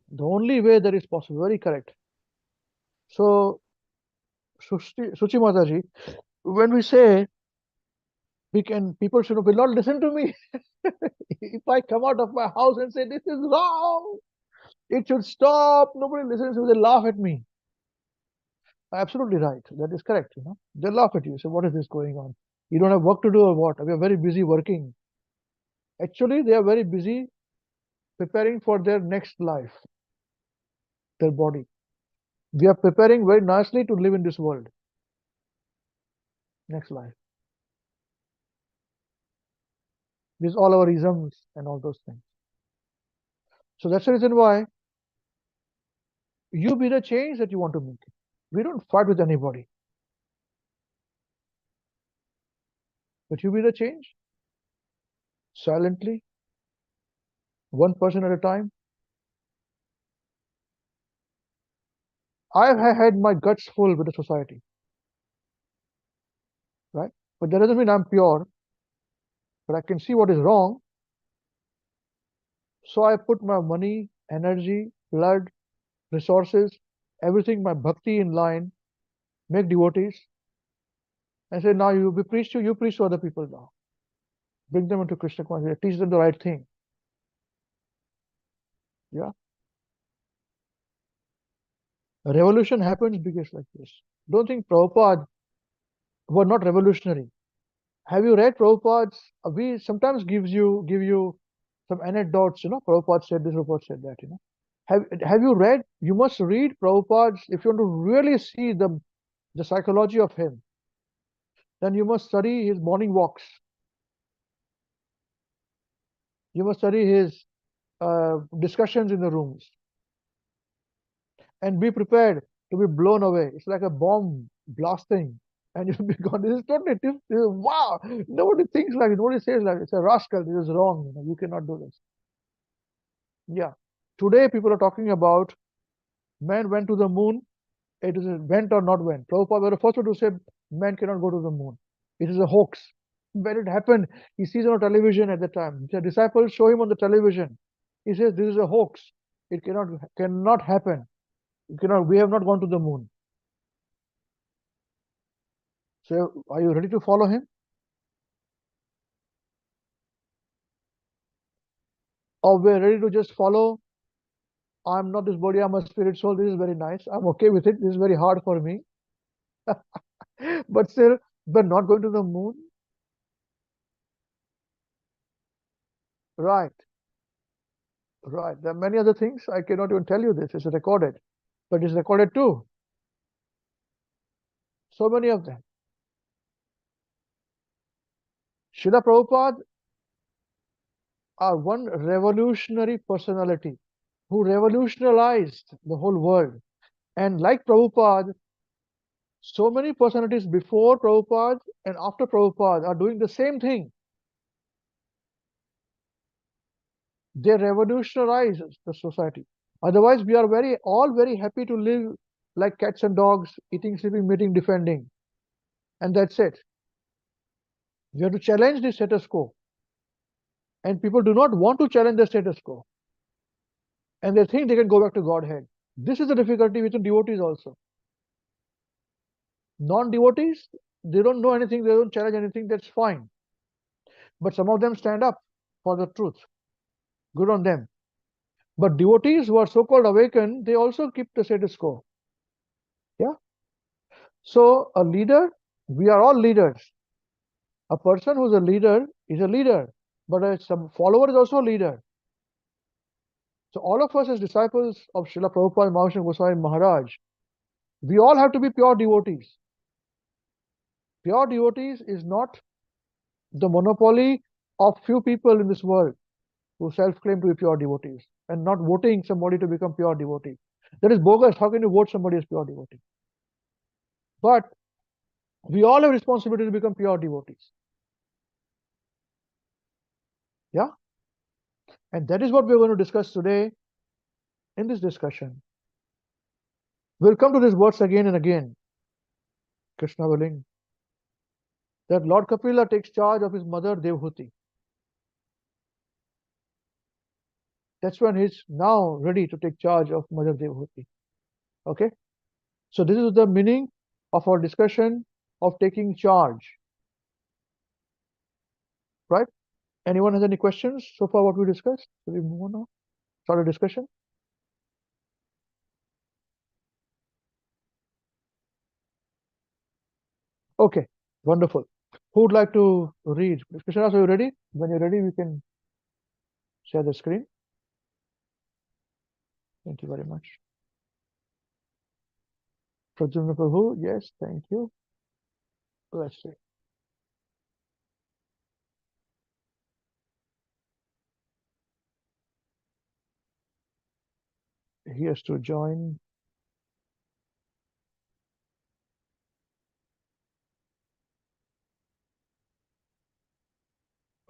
The only way that is possible. Very correct. So, Suchi Mataji, when we say people will not listen to me. If I come out of my house and say this is wrong, it should stop. Nobody listens to me. They laugh at me. Absolutely right. That is correct. They laugh at you. So what is this going on? You don't have work to do or what? We are very busy working. Actually, they are very busy preparing for their next life, their body. We are preparing very nicely to live in this world. Next life. This is all our isms and all those things. So that's the reason why you be the change that you want to make. We don't fight with anybody. But you be the change. Silently. One person at a time. I have had my guts full with the society. Right? But that doesn't mean I'm pure. But I can see what is wrong. So I put my money, energy, blood, resources, everything, my bhakti in line, make devotees. And say, now you preach to other people now. Bring them into Krishna consciousness, teach them the right thing. Yeah. A revolution happens because like this. Don't think Prabhupada were not revolutionary. Have you read Prabhupada's? We sometimes give you some anecdotes, Prabhupada said this, Prabhupada said that, Have you read? You must read Prabhupada's, if you want to really see the psychology of him, then you must study his morning walks. You must study his discussions in the rooms. And be prepared to be blown away. It's like a bomb blasting. And you'll be gone. This is totally different. Wow. Nobody thinks like it. Nobody says like it. It's a rascal. This is wrong. You cannot do this. Yeah. Today people are talking about man went to the moon. It is a went or not went. Prabhupada was the first one to say man cannot go to the moon. It is a hoax. When it happened, he sees on television at the time. The disciples show him on the television. He says this is a hoax. It cannot happen. We have not gone to the moon. So are you ready to follow him? Or we're ready to just follow? I'm not this body, I'm a spirit soul. This is very nice. I'm okay with it. This is very hard for me. But still, we're not going to the moon. Right. Right. There are many other things. I cannot even tell you this. It's recorded. But it's recorded too. So many of them. Srila Prabhupada are one revolutionary personality who revolutionized the whole world. And like Prabhupada, so many personalities before Prabhupada and after Prabhupada are doing the same thing. They revolutionize the society. Otherwise, we are all very happy to live like cats and dogs, eating, sleeping, meeting, defending. And that's it. We have to challenge the status quo. And people do not want to challenge the status quo. And they think they can go back to Godhead. This is the difficulty within devotees also. Non-devotees, they don't know anything, they don't challenge anything, that's fine. But some of them stand up for the truth. Good on them. But devotees who are so-called awakened, they also keep the status quo. Yeah. So a leader, we are all leaders. A person who's a leader is a leader, but some follower is also a leader. So all of us as disciples of Srila Prabhupada, Mahāvishnu Goswami Maharaj, we all have to be pure devotees. Pure devotees is not the monopoly of few people in this world who self-claim to be pure devotees and not voting somebody to become pure devotee. That is bogus. How can you vote somebody as pure devotee? But we all have responsibility to become pure devotees. Yeah? And that is what we're going to discuss today in this discussion. We'll come to these words again and again. Krishna willing, that Lord Kapila takes charge of his mother Devahūti. That's when he's now ready to take charge of Mother Devahūti. Okay? So this is the meaning of our discussion of taking charge. Right? Anyone has any questions so far what we discussed? Shall we move on now? Start a discussion? Okay, wonderful. Who would like to read? Krishna, are you ready? When you're ready, we can share the screen. Thank you very much. Pradyumna Prabhu, yes, thank you. Let's see. He has to join.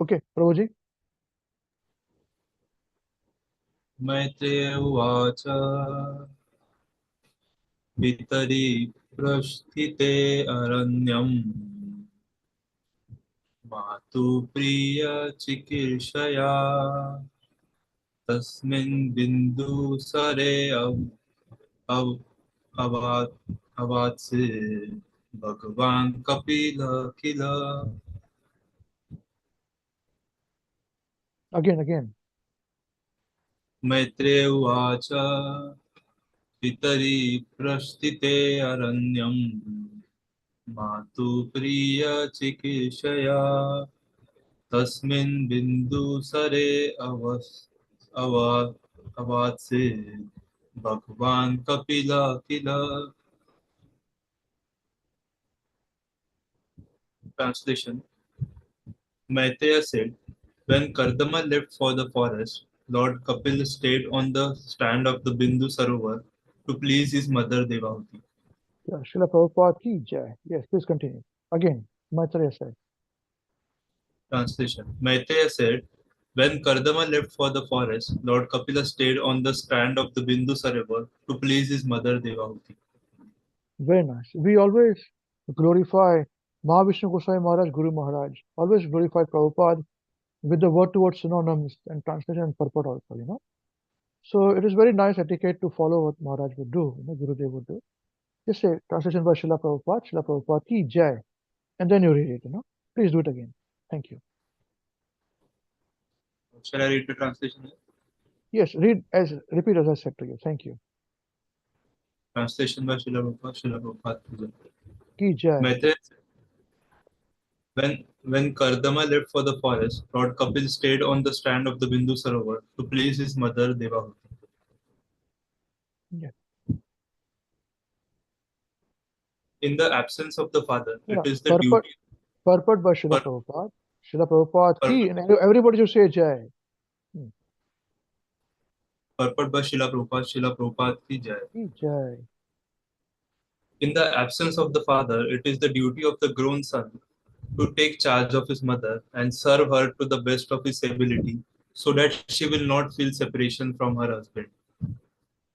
Okay, Prabhuji. Maitreya uvacha pitari prasthite aranyam matu priya chikirshaya tasmin bindu sare avatse Bhagavan Kapila Kila. Again. Maitreya uvacha pitari prasthite aranyam matu priya chikishaya tasmin bindu sare avatse Bhagavan Kapila Kila. Translation. Maitreya said, when Kardama left for the forest, Lord Kapil stayed on the stand of the Bindu Sarovar to please his mother Devahūti. Yeah, Srila Prabhupada ki jai. Yes, please continue. Again, Maitreya said. Translation. Maitreya said, when Kardama left for the forest, Lord Kapila stayed on the stand of the Bindu Sarovar to please his mother Devahūti. Very nice. We always glorify Mahāvishnu Goswami Maharaj, Guru Maharaj. Always glorify Prabhupada with the word-to-word synonyms and translation and purport also, So it is very nice etiquette to follow what Maharaj would do, Gurudev would do. Just say translation by Srila Prabhupada ki jai, and then you read it, Please do it again. Thank you. Shall I read the translation? Yes, repeat as I said to you. Thank you. Translation by Srila Prabhupada. Ki jai. Maitreya said, when Kardama left for the forest, Lord Kapil stayed on the stand of the Bindu Sarovar to please his mother Devahūti. Yeah. In the absence of the father, Yeah. it is the duty. Purport by Srila Prabhupada. Srila Prabhupada ki, and everybody should say jai. Purport by Srila Prabhupada ki jai. Ki jai. In the absence of the father, it is the duty of the grown son to take charge of his mother and serve her to the best of his ability so that she will not feel separation from her husband.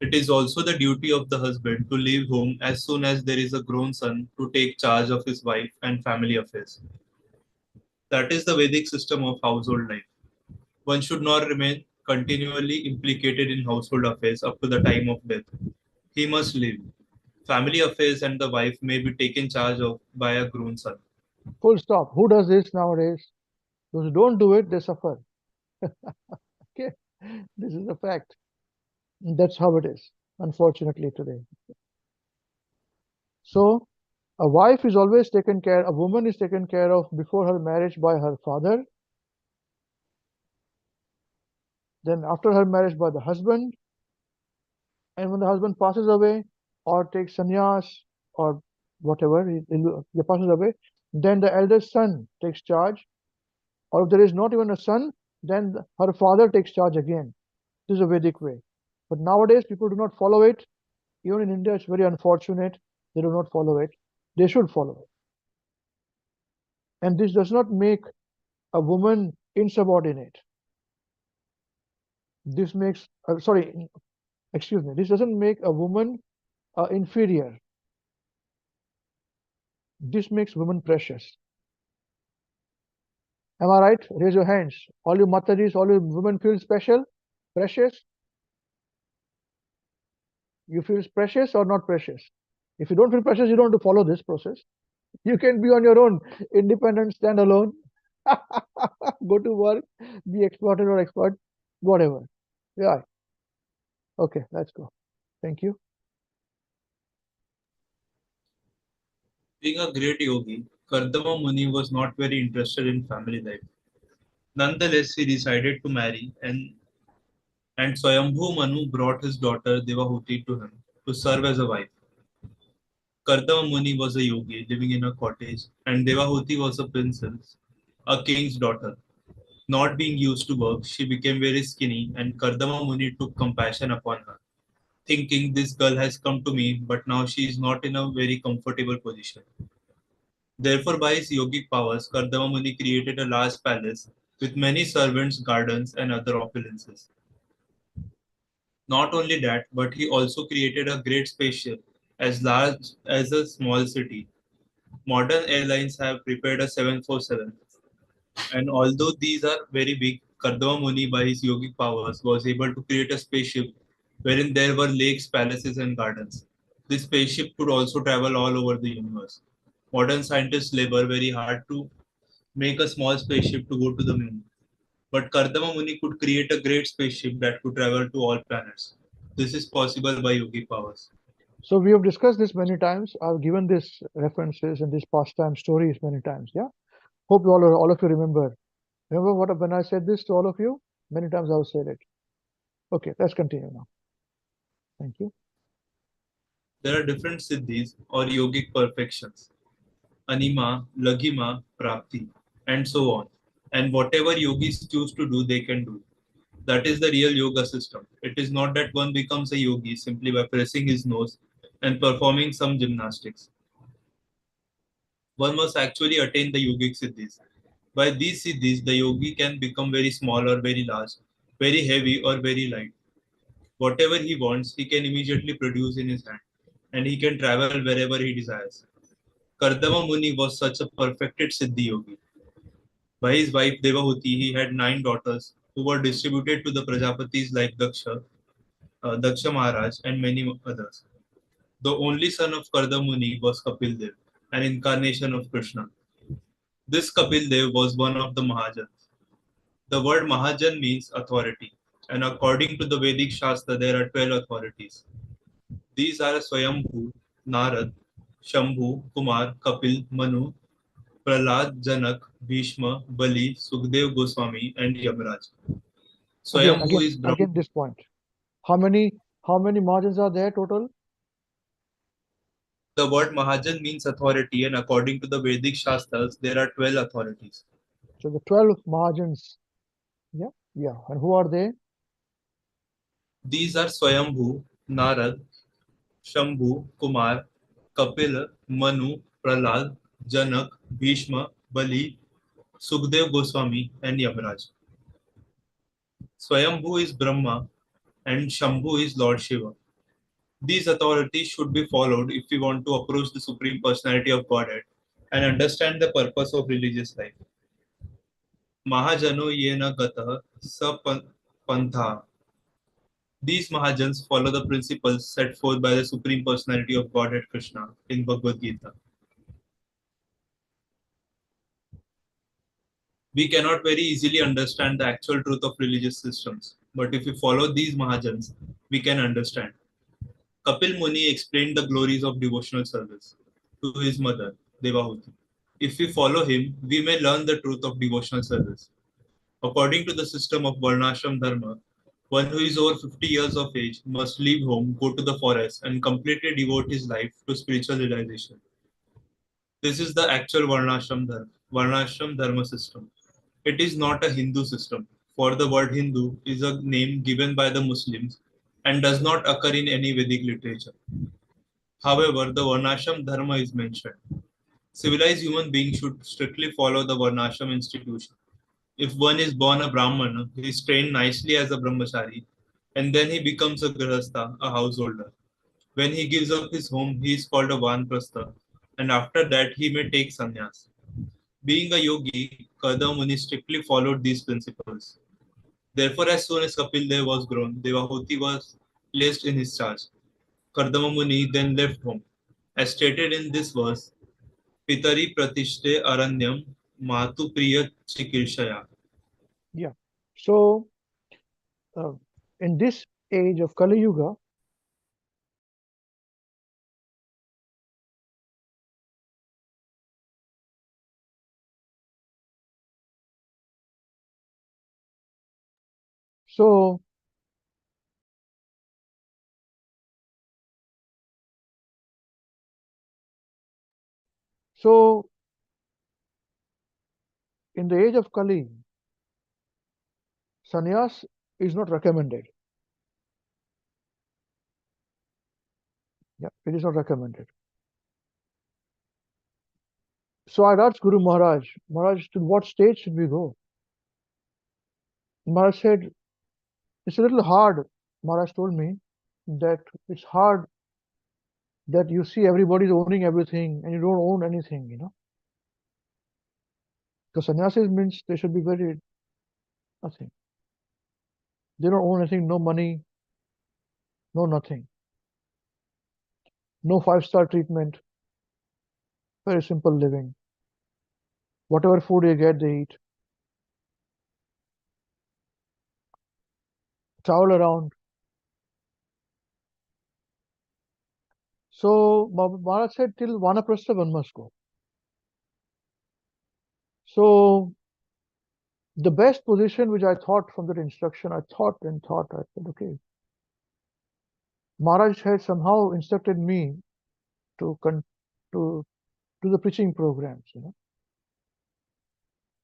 It is also the duty of the husband to leave home as soon as there is a grown son to take charge of his wife and family affairs. That is the Vedic system of household life. One should not remain continually implicated in household affairs up to the time of death. He must live. Family affairs and the wife may be taken charge of by a grown son. Full stop. Who does this nowadays? Those who don't do it, they suffer. Okay, this is a fact. That's how it is, unfortunately, today. So, a wife is always taken care, a woman is taken care of before her marriage by her father, then after her marriage by the husband, and when the husband passes away or takes sannyas or whatever, he passes away, then the eldest son takes charge, or if there is not even a son, then her father takes charge again. This is a Vedic way. But nowadays, people do not follow it. Even in India, it's very unfortunate. They do not follow it. They should follow it. And this does not make a woman insubordinate. This makes, this doesn't make a woman inferior. This makes women precious. Am I right? Raise your hands. All you Matajis, all you women feel special, precious? You feel precious or not precious? If you don't feel precious, you don't have to follow this process. You can be on your own, independent, stand alone, go to work, be exploited or exploit, whatever. Yeah. Okay, let's go. Thank you. Being a great yogi, Kardama Muni was not very interested in family life. Nonetheless, he decided to marry, and Swayambhu Manu brought his daughter Devahūti to him to serve as a wife. Kardama Muni was a yogi living in a cottage, and Devahūti was a princess, a king's daughter. Not being used to work, she became very skinny, and Kardama Muni took compassion upon her, thinking this girl has come to me, but now she is not in a very comfortable position. Therefore, by his yogic powers, Kardama Muni created a large palace with many servants, gardens, and other opulences. Not only that, but he also created a great spaceship as large as a small city. Modern airlines have prepared a 747, and although these are very big, Kardama Muni, by his yogic powers, was able to create a spaceship wherein there were lakes, palaces, and gardens. This spaceship could also travel all over the universe. Modern scientists labor very hard to make a small spaceship to go to the moon. But Kardama Muni could create a great spaceship that could travel to all planets. This is possible by yogic powers. So we have discussed this many times. I've given these references and these pastime stories many times. Yeah. Hope all of you remember. Remember when I said this to all of you? Many times I've said it. Okay, let's continue now. Thank you. There are different siddhis or yogic perfections. Anima, Laghima, Prapti, and so on. And whatever yogis choose to do, they can do. That is the real yoga system. It is not that one becomes a yogi simply by pressing his nose and performing some gymnastics. One must actually attain the yogic siddhis. By these siddhis, the yogi can become very small or very large, very heavy or very light. Whatever he wants, he can immediately produce in his hand, and he can travel wherever he desires. Kardama Muni was such a perfected Siddhi yogi. By his wife Devahūti, he had 9 daughters who were distributed to the Prajapatis like Daksha Maharaj, and many others. The only son of Kardama Muni was Kapil Dev, an incarnation of Krishna. This Kapil Dev was one of the Mahajans. The word Mahajan means authority, and according to the Vedic Shastra, there are 12 authorities. These are Swayambhu, Narad, Shambhu, Kumar, Kapil, Manu, Prahlad, Janak, Bhishma, Bali, Sukdev Goswami, and Yamaraj. Swayambhu is Brahma. Again, this point. How many Mahajans are there total? The word Mahajan means authority, and according to the Vedic Shastras, there are 12 authorities. So the 12 Mahajans. Yeah. And who are they? These are Swayambhu, Narad, Shambhu, Kumar, Kapil, Manu, Prahlad, Janak, Bhishma, Bali, Sukdev Goswami, and Yamaraj. Swayambhu is Brahma, and Shambhu is Lord Shiva. These authorities should be followed if we want to approach the Supreme Personality of Godhead and understand the purpose of religious life. Mahajano yena gatah sa pantha. These Mahajans follow the principles set forth by the Supreme Personality of Godhead Krishna in Bhagavad Gita. We cannot very easily understand the actual truth of religious systems, but if we follow these Mahajans, we can understand. Kapil Muni explained the glories of devotional service to his mother, Devahūti. If we follow him, we may learn the truth of devotional service. According to the system of Varnashram Dharma, one who is over 50 years of age must leave home, go to the forest, and completely devote his life to spiritual realization. This is the actual Varnashram Dharma system. It is not a Hindu system, for the word Hindu is a name given by the Muslims and does not occur in any Vedic literature. However, the Varnashram Dharma is mentioned. Civilized human beings should strictly follow the Varnashram institution. If one is born a Brahmana, he is trained nicely as a Brahmachari, and then he becomes a Grihastha, a householder. When he gives up his home, he is called a Vanprastha, and after that he may take sannyas. Being a yogi, Kadam Muni strictly followed these principles. Therefore, as soon as Kapil Dev was grown, Devahūti was placed in his charge. Kardama Muni then left home. As stated in this verse, Pitari Pratishte Aranyam Matu Priya Chikirshaya. Yeah. So, in this age of Kali Yuga, so in the age of Kali, sannyas is not recommended. Yeah, it is not recommended. So I asked Guru Maharaj, to what stage should we go? Maharaj said, it's a little hard. Maharaj told me that it's hard that you see everybody's owning everything and you don't own anything, Because sannyasis means they should be very nothing. They don't own anything, no money, no nothing. No 5-star treatment. Very simple living. Whatever food they get, they eat. Travel around. So Maharaj said till Vanaprastha one must go. So the best position which I thought from that instruction, I thought. I said, okay. Maharaj had somehow instructed me to do the preaching programs,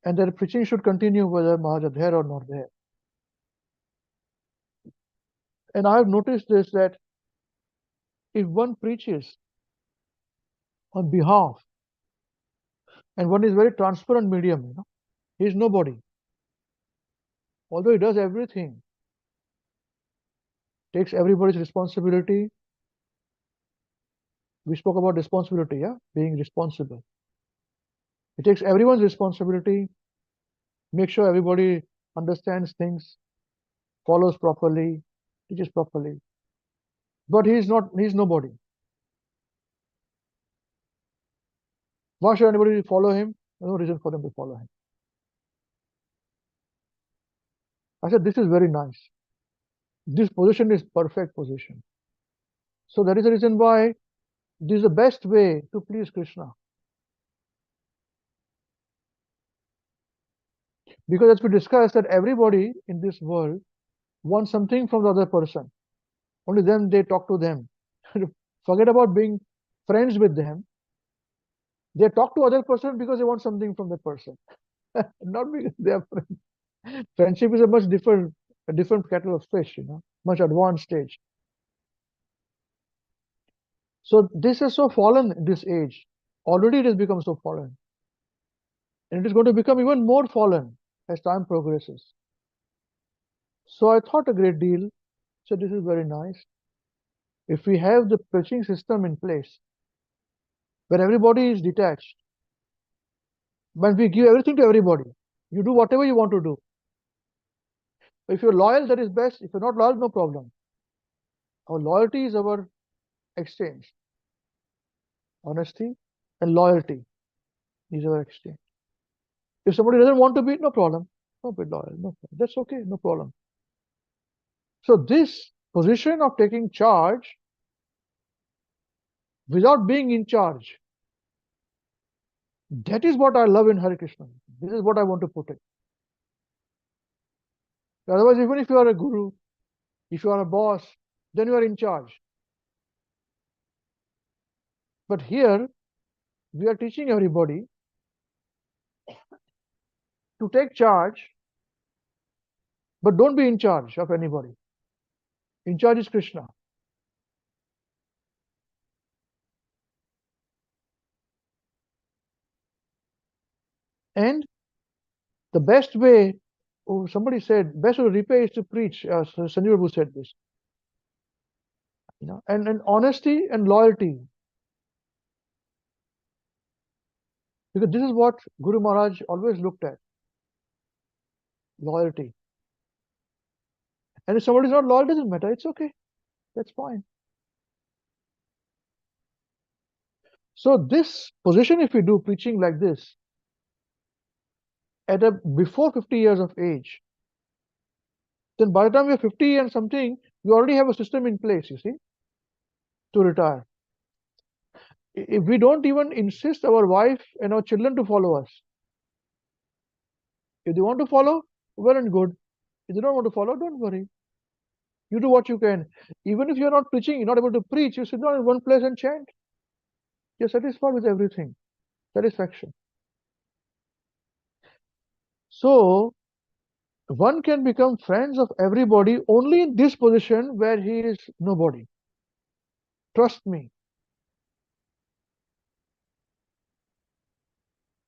And that preaching should continue whether Maharaj is there or not there. And I have noticed this, that if one preaches on behalf and one is very transparent medium, he is nobody. Although he does everything, takes everybody's responsibility. We spoke about responsibility, being responsible. He takes everyone's responsibility, make sure everybody understands things, follows properly, teaches properly. But he's nobody. Why should anybody follow him? There's no reason for them to follow him. I said, this is very nice. This position is perfect position. So that is the reason why this is the best way to please Krishna. Because as we discussed that everybody in this world wants something from the other person. Only then they talk to them. Forget about being friends with them. They talk to other person because they want something from that person. Not because they are friends. Friendship is a different kettle of fish, much advanced stage. So this is so fallen in this age. Already it has become so fallen. And it is going to become even more fallen as time progresses. So I thought a great deal. So this is very nice. If we have the preaching system in place, where everybody is detached, when we give everything to everybody, You do whatever you want to do. If you're loyal, that is best. If you're not loyal, no problem. Our loyalty is our exchange. Honesty and loyalty is our exchange. If somebody doesn't want to be, no problem. Don't be loyal. No problem. That's okay. No problem. So this position of taking charge without being in charge, that is what I love in Hare Krishna. This is what I want to put it. Otherwise, even if you are a guru, if you are a boss, then you are in charge. But here, we are teaching everybody to take charge, but don't be in charge of anybody. In charge is Krishna. And the best way, somebody said, best way to repay is to preach. Sanjeev Babu said this. And honesty and loyalty. Because this is what Guru Maharaj always looked at. Loyalty. And if somebody is not loyal, it doesn't matter. It's okay. That's fine. So this position, if we do preaching like this, before 50 years of age, then by the time we're 50 and something, we already have a system in place, you see, to retire. If we don't even insist our wife and our children to follow us, if they want to follow, well and good. If they don't want to follow, don't worry. You do what you can. Even if you're not preaching, you're not able to preach, you sit down in one place and chant. You're satisfied with everything. Satisfaction. So, one can become friends of everybody only in this position where he is nobody. Trust me.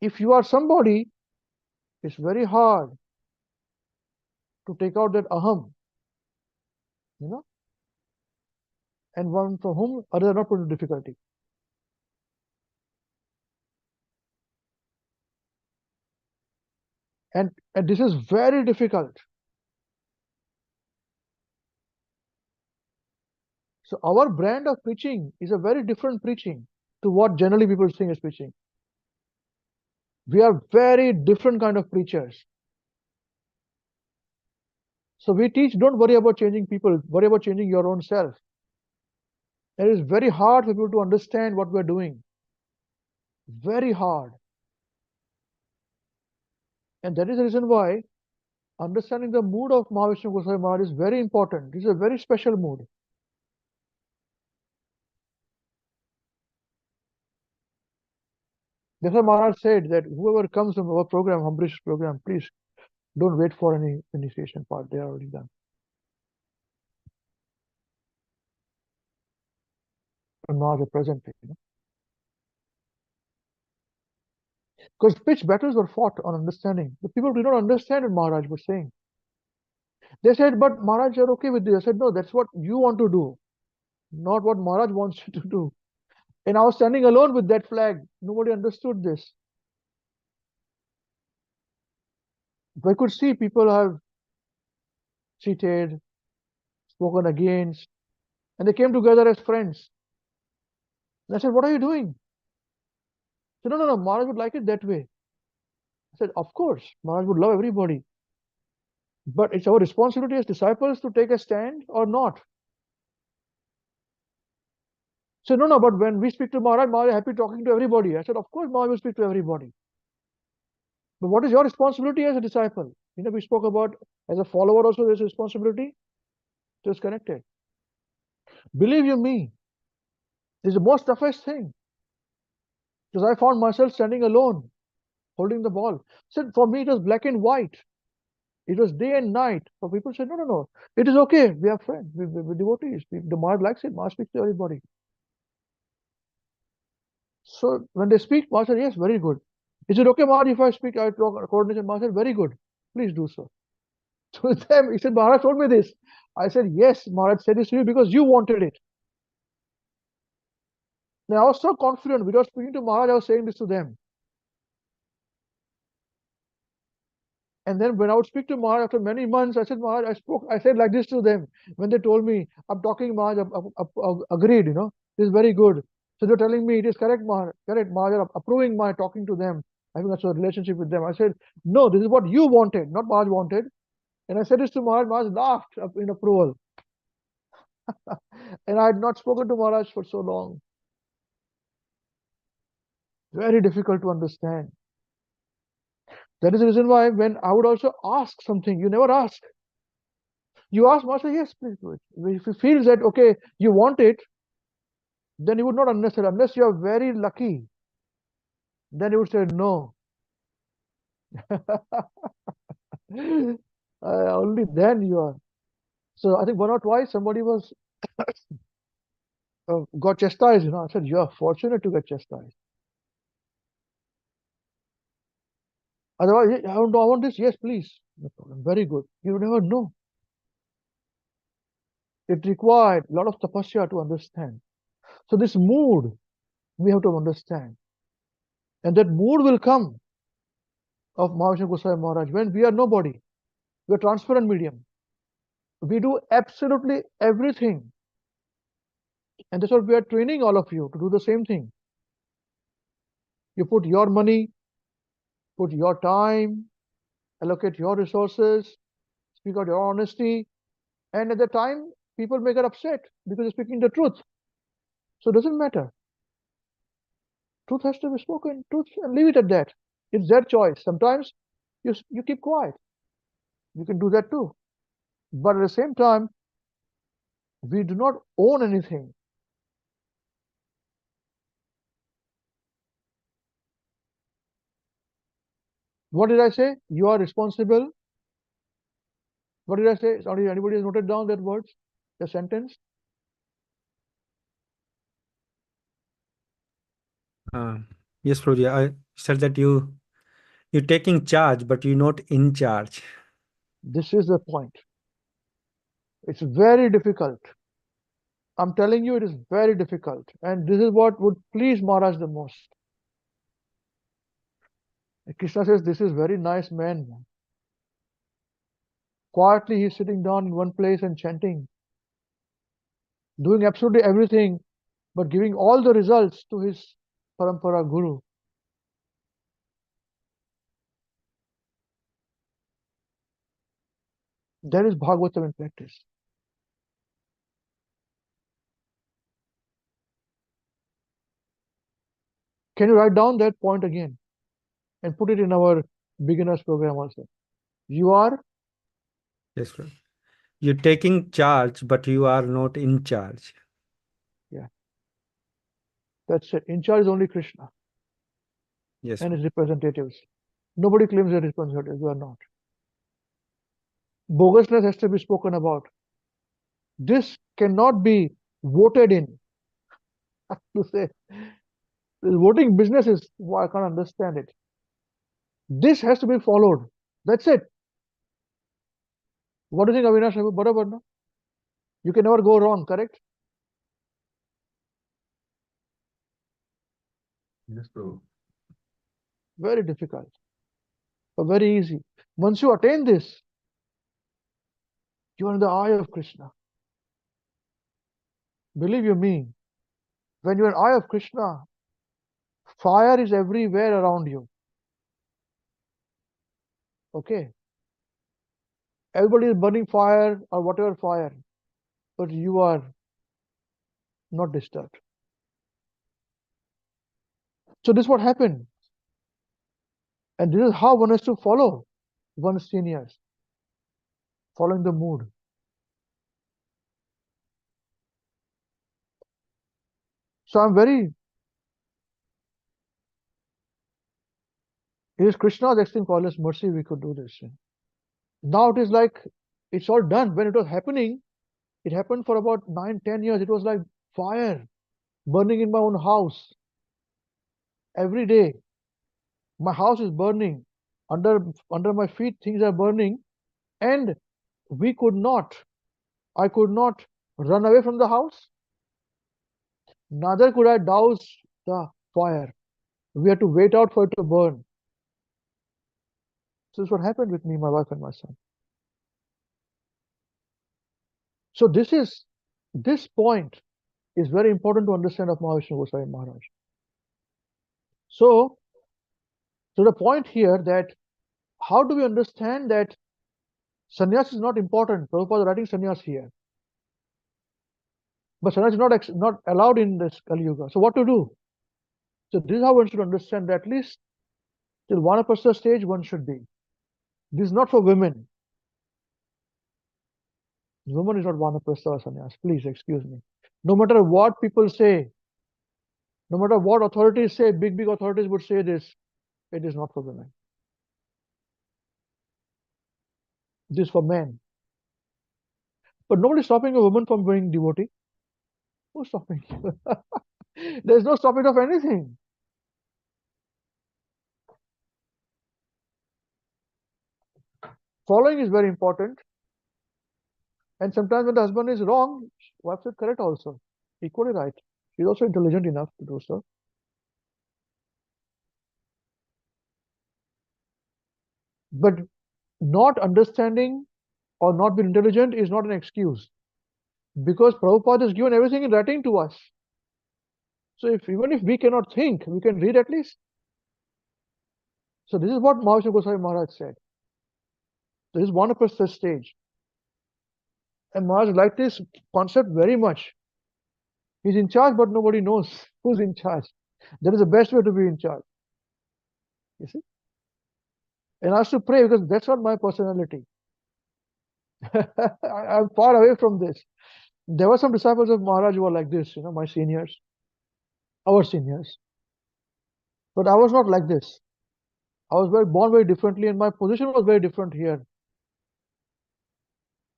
If you are somebody, it's very hard to take out that aham, and one for whom others are not put into difficulty. And this is very difficult. So our brand of preaching is a very different preaching to what generally people think is preaching. We are very different kind of preachers. So we teach, don't worry about changing people, worry about changing your own self. It is very hard for people to understand what we're doing. Very hard. And that is the reason why understanding the mood of Mahavishnu Goswami Maharaj is very important. This is a very special mood. Dasa Maharaj said that whoever comes from our program, Ambarisa program, please don't wait for any initiation part. They are already done. And Maharaj are present. Because pitch battles were fought on understanding. The people did not understand what Maharaj was saying. They said, but Maharaj, you're okay with this. I said, no, that's what you want to do, not what Maharaj wants you to do. And I was standing alone with that flag. Nobody understood this. I could see people have cheated, spoken against, and they came together as friends. And I said, what are you doing? He said, no, Maharaj would like it that way. I said, of course, Maharaj would love everybody. But it's our responsibility as disciples to take a stand or not. So no, but when we speak to Maharaj, Maharaj is happy talking to everybody. I said, of course, Maharaj will speak to everybody. But what is your responsibility as a disciple? We spoke about as a follower also there's a responsibility. Just connected. Believe you me, this is the most toughest thing. Because I found myself standing alone, holding the ball. So for me, it was black and white. It was day and night. So people said, no. It is okay. We are friends. We're devotees. The Maharaj likes it. Maharaj speaks to everybody. So when they speak, Maharaj said, yes, very good. Is it okay, Maharaj, if I speak, I talk coordination? Maharaj said, very good. Please do so. To them, he said, Maharaj told me this. I said, yes, Maharaj said this to you because you wanted it. Now, I was so confident. Without speaking to Maharaj, I was saying this to them. And then when I would speak to Maharaj after many months, I said, Maharaj, I said like this to them. When they told me, I'm talking, Maharaj, agreed, this is very good. So they're telling me, it is correct, Maharaj, Maharaj, approving my talking to them, having a sort of relationship with them. I said, no, this is what you wanted, not Maharaj wanted. And I said this to Maharaj, Maharaj laughed in approval. And I had not spoken to Maharaj for so long. Very difficult to understand. That is the reason why when I would also ask something, you never ask. You ask Master, yes, please do it. If he feels that, okay, you want it, then he would not unnecessarily, unless you are very lucky, then he would say no. Only then you are. So I think one or twice somebody was got chastised. I said, you are fortunate to get chastised. Otherwise, I want this. Yes, please. No problem. Very good. You never know. It required a lot of tapasya to understand. So this mood, we have to understand. And that mood will come of Mahavishnu Goswami Maharaj when we are nobody. We are transparent medium. We do absolutely everything. And that's what we are training all of you to do the same thing. You put your money, put your time, allocate your resources, speak out your honesty. And at the time, people may get upset because you're speaking the truth. So it doesn't matter. Truth has to be spoken, truth, and leave it at that. It's their choice. Sometimes you keep quiet. You can do that too. But at the same time, we do not own anything. What did I say? You are responsible. What did I say? Sorry, anybody has noted down that words, the sentence? Yes, Prabhuji, I said that you're taking charge, but you're not in charge. This is the point. It's very difficult. I'm telling you, it is very difficult. And this is what would please Maharaj the most. Krishna says, this is very nice man. Quietly, he's sitting down in one place and chanting, doing absolutely everything, but giving all the results to his parampara guru. That is Bhagavatam in practice. Can you write down that point again and put it in our beginners program also? You are? Yes, Prabhuji. You're taking charge, but you are not in charge. Yeah. That's it. In charge is only Krishna. Yes. And his representatives. Nobody claims they're representatives. You are not. Bogusness has to be spoken about. This cannot be voted in. To say, this voting business is, I can't understand it. This has to be followed. That's it. What do you think, Avinash? Barabar, no? You can never go wrong, correct? Yes, bro. Very difficult, but very easy. Once you attain this, you are in the eye of Krishna. Believe you me, when you're in the eye of Krishna, fire is everywhere around you. Okay? Everybody is burning fire or whatever fire, but you are not disturbed. So this is what happened. And this is how one has to follow one's seniors, following the mood. So I'm very, it is Krishna's extreme callous mercy we could do this. Now it is like, it's all done. When it was happening, it happened for about 9-10 years. It was like fire burning in my own house. Every day, my house is burning. Under my feet, things are burning. And I could not run away from the house. Neither could I douse the fire. We had to wait out for it to burn. So this is what happened with me, my wife, and my son. So this point is very important to understand of Mahavishnu Goswami Maharaj. So, to the point here that how do we understand that sannyas is not important? Prabhupada is writing sannyas here. But sannyas is not allowed in this Kali Yuga. So what to do? So this is how one should understand that at least till Vanaprastha stage one should be. This is not for women. Woman is not Vanaprastha or sannyas. Please excuse me. No matter what people say, no matter what authorities say, big authorities would say this, it is not for women. This is for men. But nobody is stopping a woman from being devotee. Who's stopping? There's no stopping of anything. Following is very important. And sometimes when the husband is wrong, wife should correct also. Equally right. She's also intelligent enough to do so. But not understanding or not being intelligent is not an excuse. Because Prabhupada has given everything in writing to us. So even if we cannot think, we can read at least. So this is what Mahavishnu Goswami Maharaj said. This is Vanaprastha stage. And Maharaj liked this concept very much. He's in charge, but nobody knows who's in charge. That is the best way to be in charge. You see? And I have to pray because that's not my personality. I'm far away from this. There were some disciples of Maharaj who were like this, my seniors, our seniors. But I was not like this. I was born very differently and my position was very different here.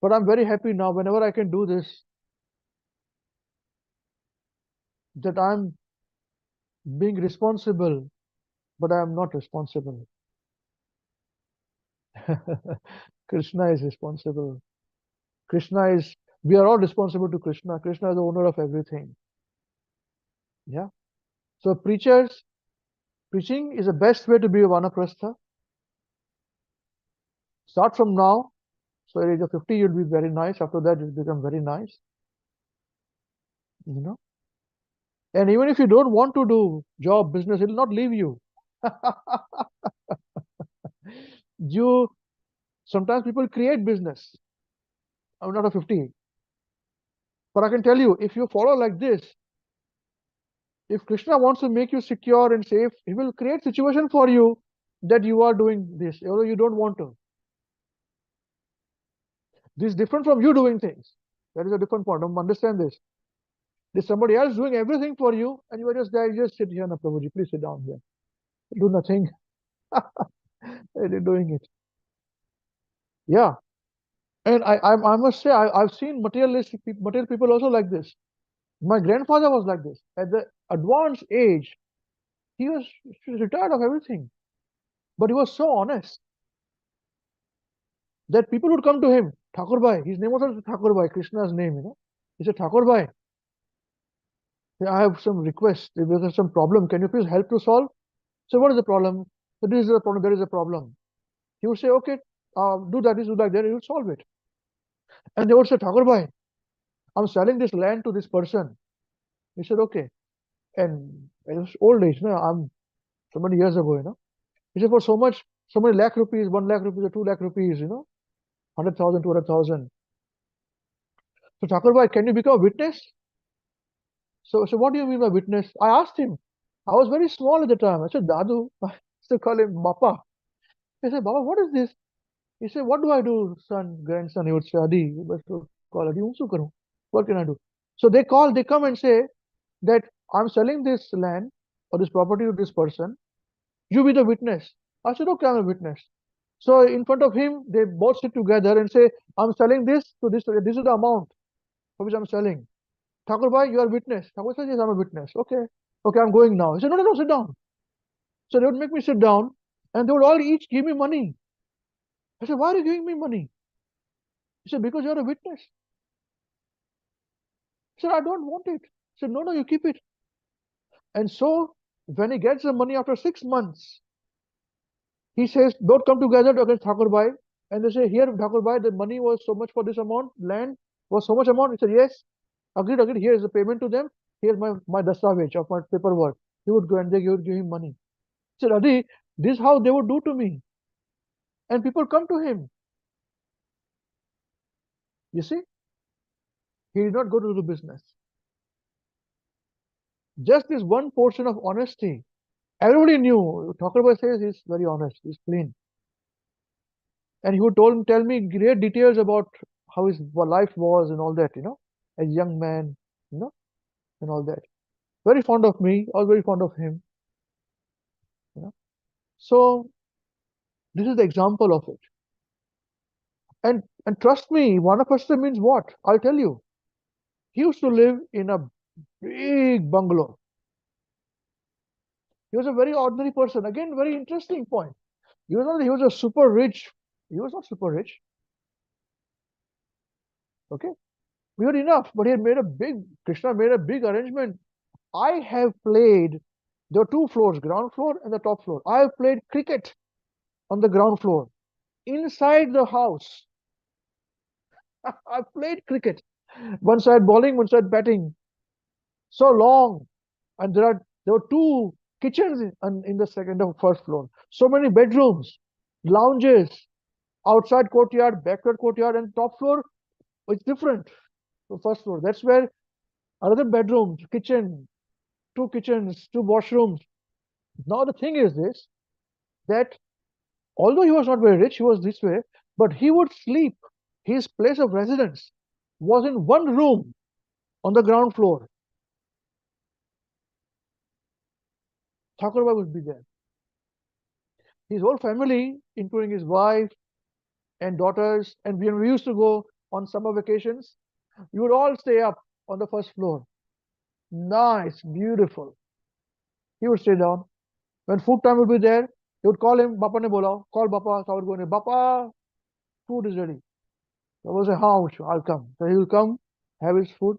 But I'm very happy now whenever I can do this, that I'm being responsible, but I am not responsible. Krishna is responsible. We are all responsible to Krishna. Krishna is the owner of everything. Yeah. So preaching is the best way to be a Vanaprastha. Start from now. So at age of 50, you'll be very nice. After that, you'll become very nice. And even if you don't want to do job, business, it will not leave you. Sometimes people create business. I'm not a 50. But I can tell you, if you follow like this, if Krishna wants to make you secure and safe, he will create situation for you that you are doing this, although you don't want to. This is different from you doing things. That is a different point. Understand this. There's somebody else doing everything for you, and you are just there. You just sit here, na Prabhuji, please sit down here. Do nothing. They're doing it. Yeah. And I must say, I've seen material people also like this. My grandfather was like this. At the advanced age, he was retired of everything. But he was so honest that people would come to him, Thakur Bhai. His name was also Thakur Bhai, Krishna's name, He said, Thakur Bhai, I have some request. There's some problem. Can you please help to solve? So what is the problem? So this is the problem. There is a problem. He would say, okay, do that, do that. Then he would solve it. And they would say, Thakur Bhai, I'm selling this land to this person. He said, okay. And it was old age, I'm so many years ago, He said, for so many lakh rupees, 1 lakh rupees or 2 lakh rupees, 100,000, 200,000. So Thakur Bhai, can you become a witness? So what do you mean by witness? I asked him. I was very small at the time. I said, Dadu, I used to call him Bappa. He said, Baba, what is this? He said, what do I do, son, grandson? He would say, Adi, what can I do? So they come and say that I'm selling this land or this property to this person. You be the witness. I said, okay, I'm a witness. So in front of him, they both sit together and say, I'm selling this to this. This is the amount for which I'm selling. Thakur Bhai, you are a witness. Thakur says, yes, I'm a witness. Okay, I'm going now. He said, no, sit down. So they would make me sit down and they would all each give me money. I said, why are you giving me money? He said, because you're a witness. I said, I don't want it. He said, no, you keep it. And so when he gets the money after 6 months, He says, don't come together against Thakur Bhai. And they say, here, Thakur Bhai, the money was so much for this amount, land was so much amount. He said, yes, agreed, here is the payment to them. Here's my dastavage of my paperwork. He would go and they would give him money. He said, Adi, this is how they would do to me. And people come to him. You see, he did not go to do business. Just this one portion of honesty. Everybody knew. Thakur Bhai says he's very honest, he's clean. And he would tell me great details about how his life was and all that, as a young man, and all that. Very fond of me, I was very fond of him. So this is the example of it. And trust me, Vanaprastha means what? I'll tell you. He used to live in a big bungalow. He was a very ordinary person. Again, very interesting point. He was a super rich. He was not super rich. Okay. We had enough, but Krishna made a big arrangement. I have played, there are two floors, ground floor and the top floor. I have played cricket on the ground floor, inside the house. I played cricket. One side bowling, one side batting. So long. And there were two kitchens in the second or first floor. So many bedrooms, lounges, outside courtyard, backward courtyard, and top floor, it's different. The first floor. That's where another bedroom, kitchen, two kitchens, two washrooms. Now the thing is this, that although he was not very rich, he was this way, but he would sleep. His place of residence was in one room on the ground floor. Thakur Bhai would be there. His whole family, including his wife and daughters, and when we used to go on summer vacations, we would all stay up on the first floor. Nice, beautiful. He would stay down. When food time would be there, he would call him, Bapa ne bola, call Bapa, so I would go, Bapa, food is ready. So I would say, I'll come. So he will come, have his food.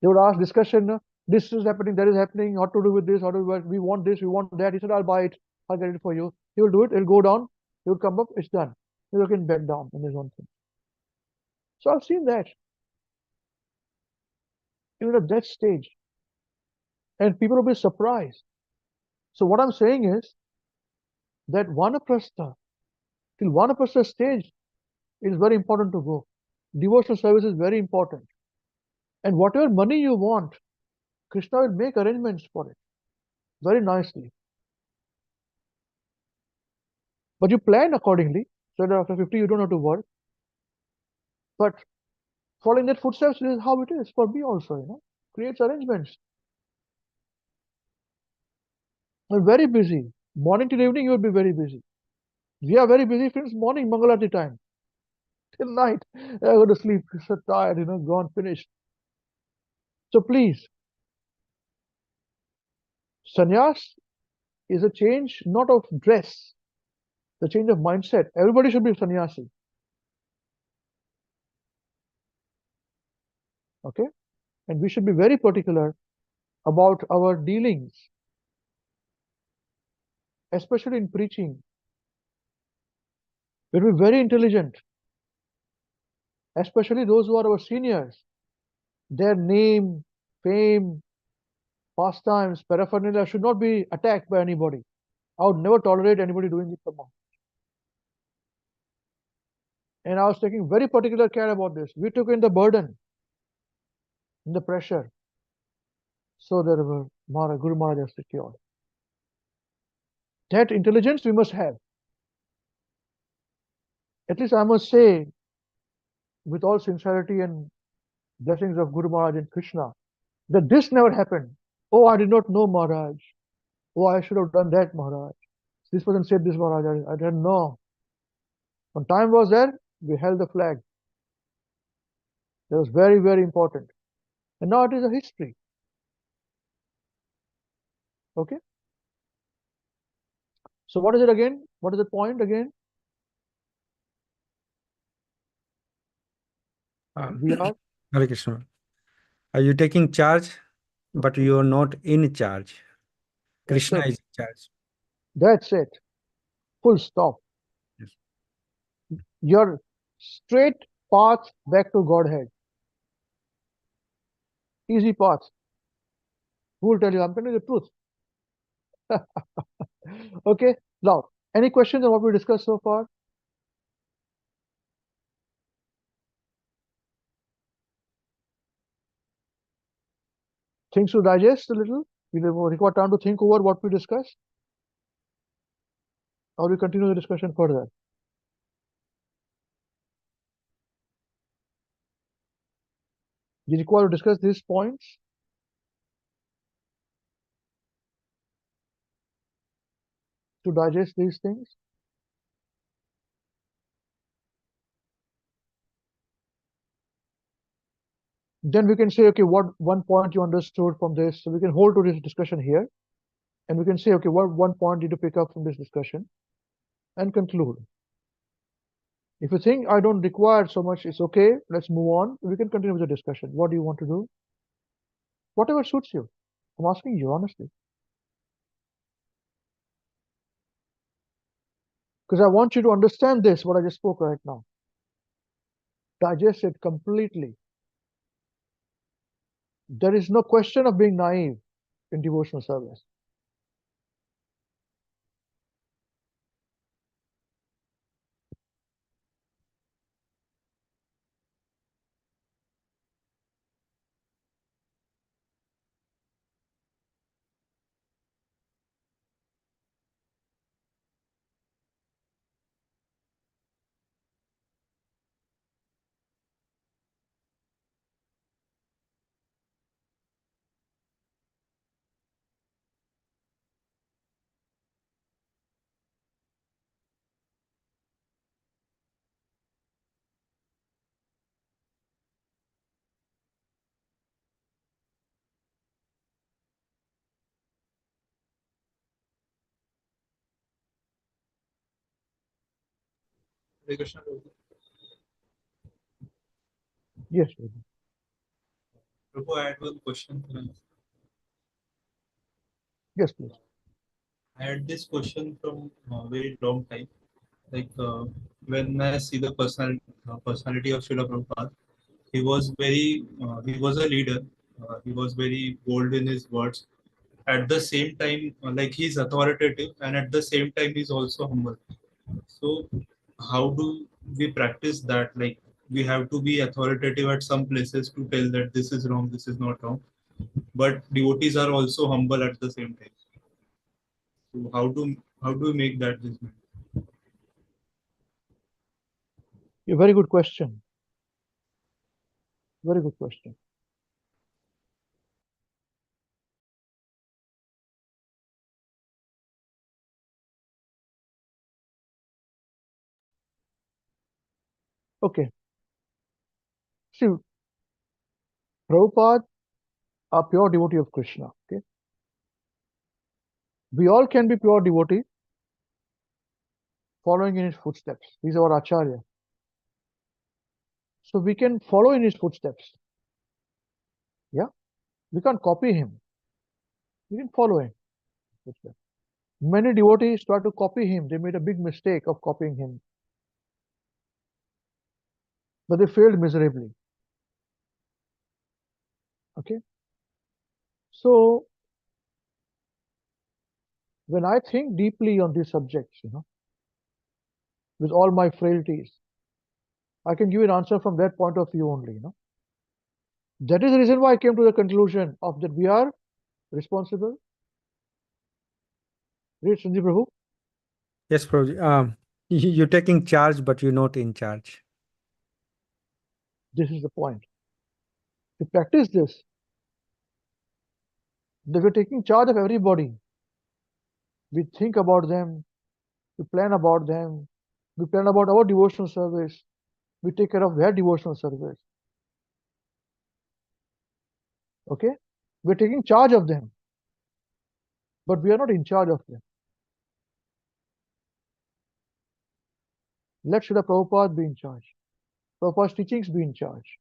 They would ask discussion, this is happening, that is happening, what to do with this, how do we want this, we want that. He said, I'll buy it, I'll get it for you. He will do it, he'll go down, he will come up, it's done. He'll again back down in his own thing. So I've seen that. Even at that stage. And people will be surprised. So what I'm saying is that Vanaprastha, till Vanaprastha stage, it is very important to go. Devotional service is very important. And whatever money you want, Krishna will make arrangements for it very nicely. But you plan accordingly, so that after 50 you don't have to work. But following that footsteps is how it is for me also, creates arrangements. I'm very busy. Morning till evening you will be very busy. We are very busy since morning, Mangalarti time. Till night, I go to sleep, so tired, gone, finished. So please, sannyas is a change not of dress, the change of mindset. Everybody should be sannyasi. Okay? And we should be very particular about our dealings, especially in preaching. We will be very intelligent, especially those who are our seniors. Their name, fame, pastimes, paraphernalia should not be attacked by anybody. I would never tolerate anybody doing it somehow. And I was taking very particular care about this. We took in the burden, in the pressure, so that our Guru Maharaj is secured. That intelligence we must have. At least I must say, with all sincerity and blessings of Guru Maharaj and Krishna, that this never happened. Oh, I did not know Maharaj. Oh, I should have done that, Maharaj. This person said this, Maharaj. I didn't know. When time was there, we held the flag. That was very, very important. And now it is a history. Okay? So what is it again? What is the point again? We are Hare Krishna. Are you taking charge, but you are not in charge? Krishna is in charge. That's it. Full stop. Yes. Your straight path back to Godhead. Easy path. Who will tell you? I'm telling you the truth. Okay. Now, any questions on what we discussed so far? Things to digest a little? We require time to think over what we discussed? Or we continue the discussion further? You require to discuss these points? To digest these things? Then we can say, okay, what one point you understood from this? So we can hold to this discussion here. And we can say, okay, what one point did you pick up from this discussion? And conclude. If you think I don't require so much, it's okay, let's move on. We can continue with the discussion. What do you want to do? Whatever suits you. I'm asking you honestly. Because I want you to understand this, what I just spoke right now. Digest it completely. There is no question of being naive in devotional service. Hare Krishna. Yes. Prabhu, I had one question. Yes, please. I had this question from a very long time. Like when I see the personality of Srila Prabhupada, he was he was a leader. He was very bold in his words. At the same time, like he's authoritative, and at the same time, he's also humble. So, how do we practice that? Like we have to be authoritative at some places to tell that this is wrong, this is not wrong. But devotees are also humble at the same time. So, how do we make that judgment? A very good question. Very good question. Okay. See, Prabhupada, a pure devotee of Krishna. Okay. We all can be pure devotee, following in his footsteps. He's our Acharya. So we can follow in his footsteps. Yeah. We can't copy him. We can follow him. Many devotees try to copy him. They made a big mistake of copying him. But they failed miserably. Okay. So when I think deeply on these subjects, with all my frailties, I can give an answer from that point of view only, That is the reason why I came to the conclusion of that we are responsible. Read Sanjeev Prabhu. Yes, Prabhuji. You're taking charge, but you're not in charge. This is the point. To practice this, that we're taking charge of everybody. We think about them, we plan about them, we plan about our devotional service, we take care of their devotional service. Okay? We're taking charge of them, but we are not in charge of them. Let Srila Prabhupada be in charge. Prabhupada's teachings be in charge.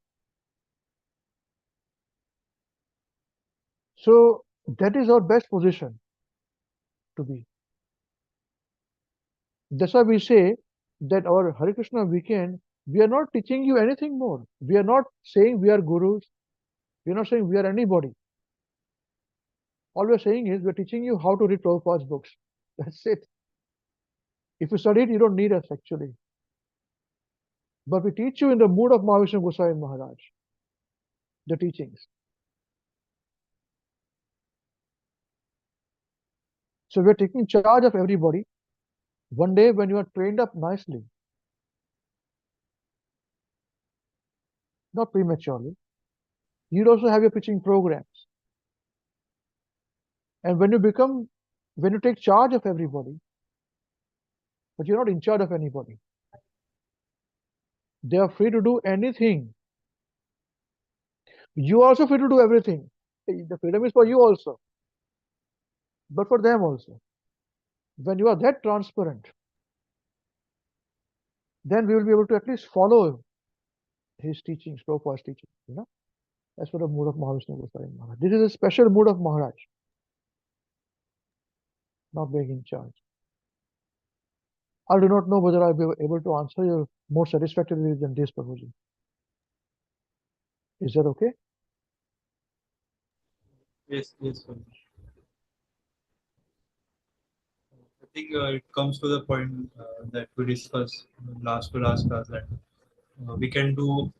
So that is our best position to be. That's why we say that our Hare Krishna weekend, we are not teaching you anything more. We are not saying we are gurus. We are not saying we are anybody. All we are saying is we are teaching you how to read Prabhupada's books. That's it. If you study it, you don't need us actually. But we teach you in the mood of Mahavishnu Goswami Maharaj, the teachings. So we are taking charge of everybody. One day when you are trained up nicely, not prematurely, you'd also have your preaching programs. And when you take charge of everybody, but you're not in charge of anybody, they are free to do anything. You are also free to do everything. The freedom is for you also, but for them also. When you are that transparent, then we will be able to at least follow his teachings, Prabhupada's teachings, as for the mood of Mahavishnu Goswami Maharaj. This is a special mood of Maharaj, not being in charge. I do not know whether I'll be able to answer you more satisfactorily than this, Prabhuji. Is that okay? Yes, yes, sir. I think it comes to the point that we discussed last to last class that we can do,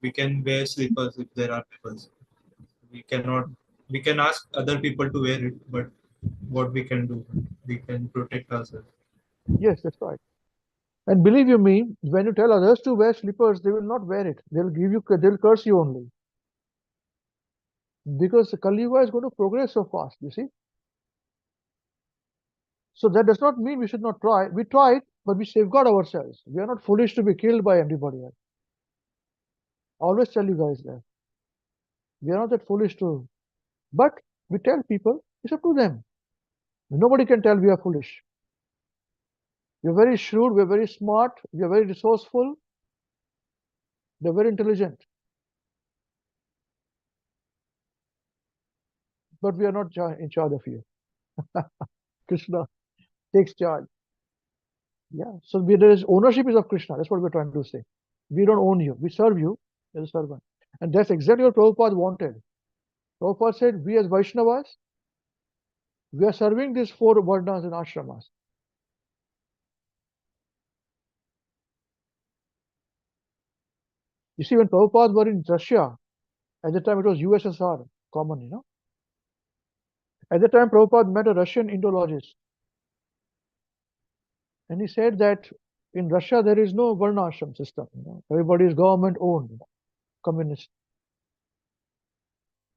we can wear slippers if there are slippers. We cannot, we can ask other people to wear it, but what we can do, we can protect ourselves. Yes, that's right. And believe you me, when you tell others to wear slippers, they will not wear it. They'll curse you only. Because the Kali Yuga is going to progress so fast, you see. So that does not mean we should not try. We try, but we safeguard ourselves. We are not foolish to be killed by anybody else. I always tell you guys that. We are not that foolish to. But we tell people, it's up to them. Nobody can tell we are foolish. We are very shrewd, we are very smart, we are very resourceful, we are very intelligent. But we are not in charge of you. Krishna takes charge. Yeah. So there is ownership is of Krishna. That's what we're trying to say. We don't own you. We serve you as a servant. And that's exactly what Prabhupada wanted. Prabhupada said, we as Vaishnavas, we are serving these 4 varnas and ashramas. You see, when Prabhupada were in Russia, at the time it was USSR common, At the time, Prabhupada met a Russian Indologist. And he said that in Russia, there is no varnashram system. Everybody is government owned, communist.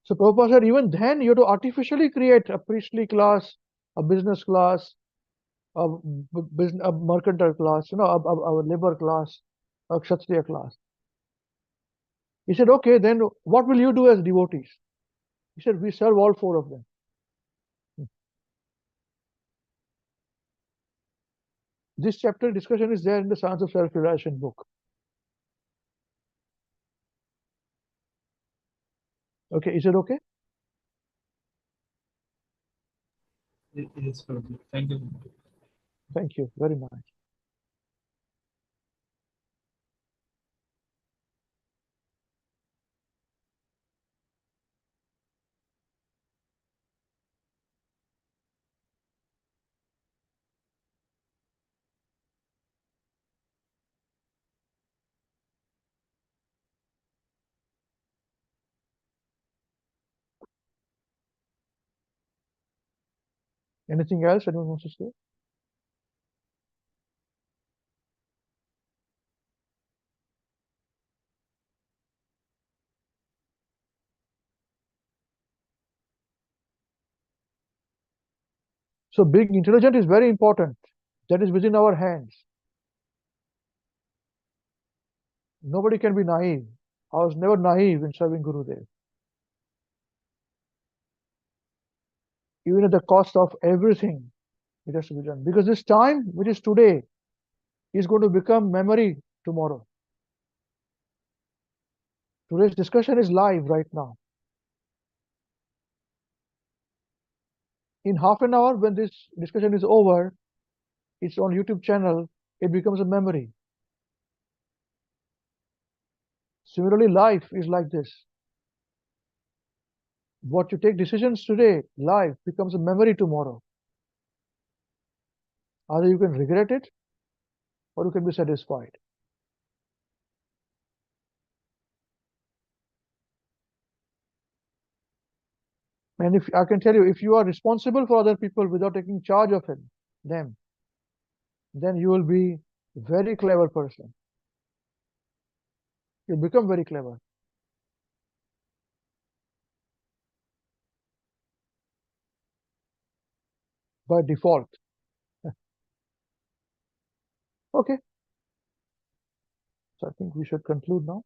So Prabhupada said, even then, you have to artificially create a priestly class, a business class, a mercantile class, a labor class, a kshatriya class. He said, okay, then what will you do as devotees? He said, we serve all 4 of them. This chapter discussion is there in the Science of Self-Realization book. Okay, is it okay? Yes, Prabhuji. Thank you. Thank you very much. Anything else anyone wants to say? So being intelligent is very important. That is within our hands. Nobody can be naive. I was never naive in serving Gurudev. Even at the cost of everything, it has to be done. Because this time, which is today, is going to become memory tomorrow. Today's discussion is live right now. In half an hour, when this discussion is over, its own YouTube channel, it becomes a memory. Similarly, life is like this. What you take decisions today, life becomes a memory tomorrow. Either you can regret it or you can be satisfied. And if I can tell you, if you are responsible for other people without taking charge of them, then you will be a very clever person. You'll become very clever. By default. Okay. So I think we should conclude now.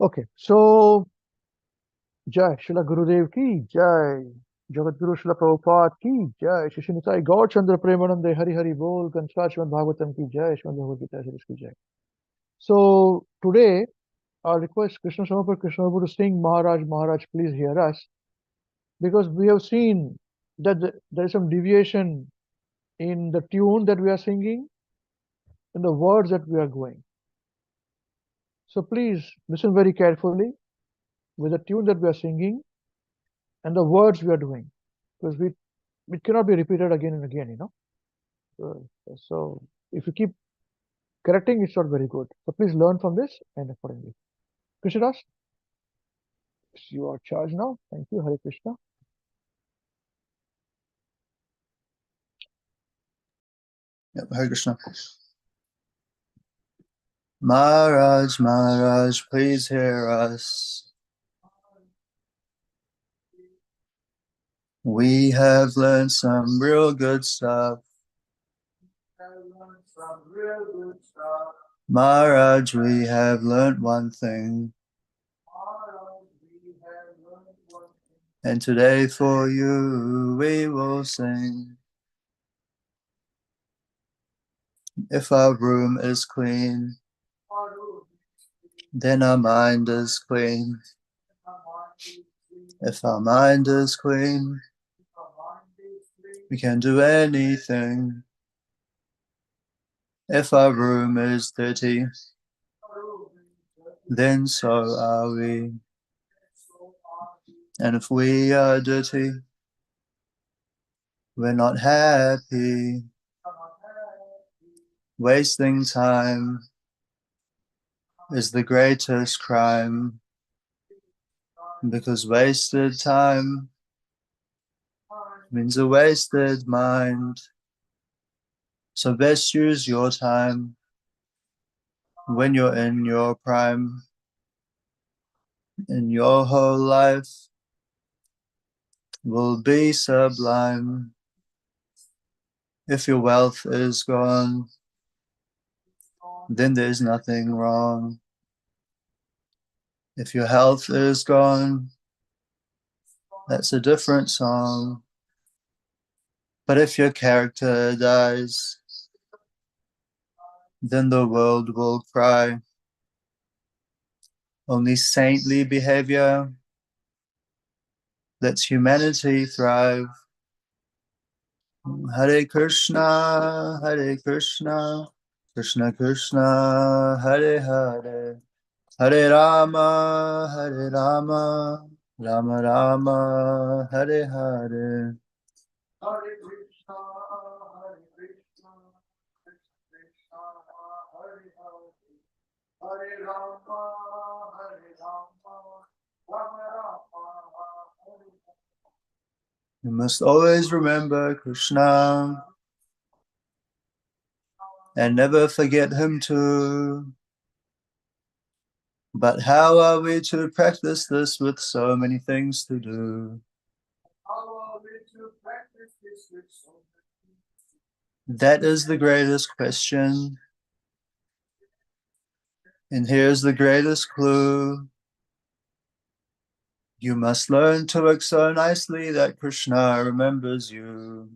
Okay, so Jai Srila Gurudev ki Jai, Jagat Guru Srila Prabhupada ki Jai, Shri Nitai Gaur Chandra Premanande Hari Hari Bol, Kansha Shrimad Bhagavatam ki Jai, Shrimad Bhagavad Gita ki Jai. So today, I request Krishna Samapar Krishna Prabhu to sing Maharaj, please hear us, because we have seen that there is some deviation in the tune that we are singing and the words that we are going. So please listen very carefully with the tune that we are singing and the words we are doing, because it cannot be repeated again and again, you know. So if you keep correcting, it's not very good. So please learn from this and accordingly. Krishnadas, you are charged now. Thank you. Hare Krishna. Yep, Hare Krishna. Maharaj, please hear us. We have learned some real good stuff. Maharaj, we have learned one thing. And today for you we will sing. If our room is clean, then our mind is clean. If our mind is clean, we can do anything. If our room is dirty, then so are we. And if we are dirty, we're not happy. Wasting time is the greatest crime, because wasted time means a wasted mind. So best use your time when you're in your prime. And your whole life will be sublime. If your wealth is gone, then there's nothing wrong. If your health is gone, that's a different song. But if your character dies, then the world will cry. Only saintly behavior lets humanity thrive. Hare Krishna, Krishna Krishna, Hare Hare, Hare Rama, Rama Rama, Hare Hare. Hare Krishna, Krishna Krishna, Hare Hare, Hare Rama, Rama Rama, Hare Hare. You must always remember Krishna and never forget him too. But how are we to practice this with so many things to do? That is the greatest question. And here's the greatest clue. You must learn to work so nicely that Krishna remembers you.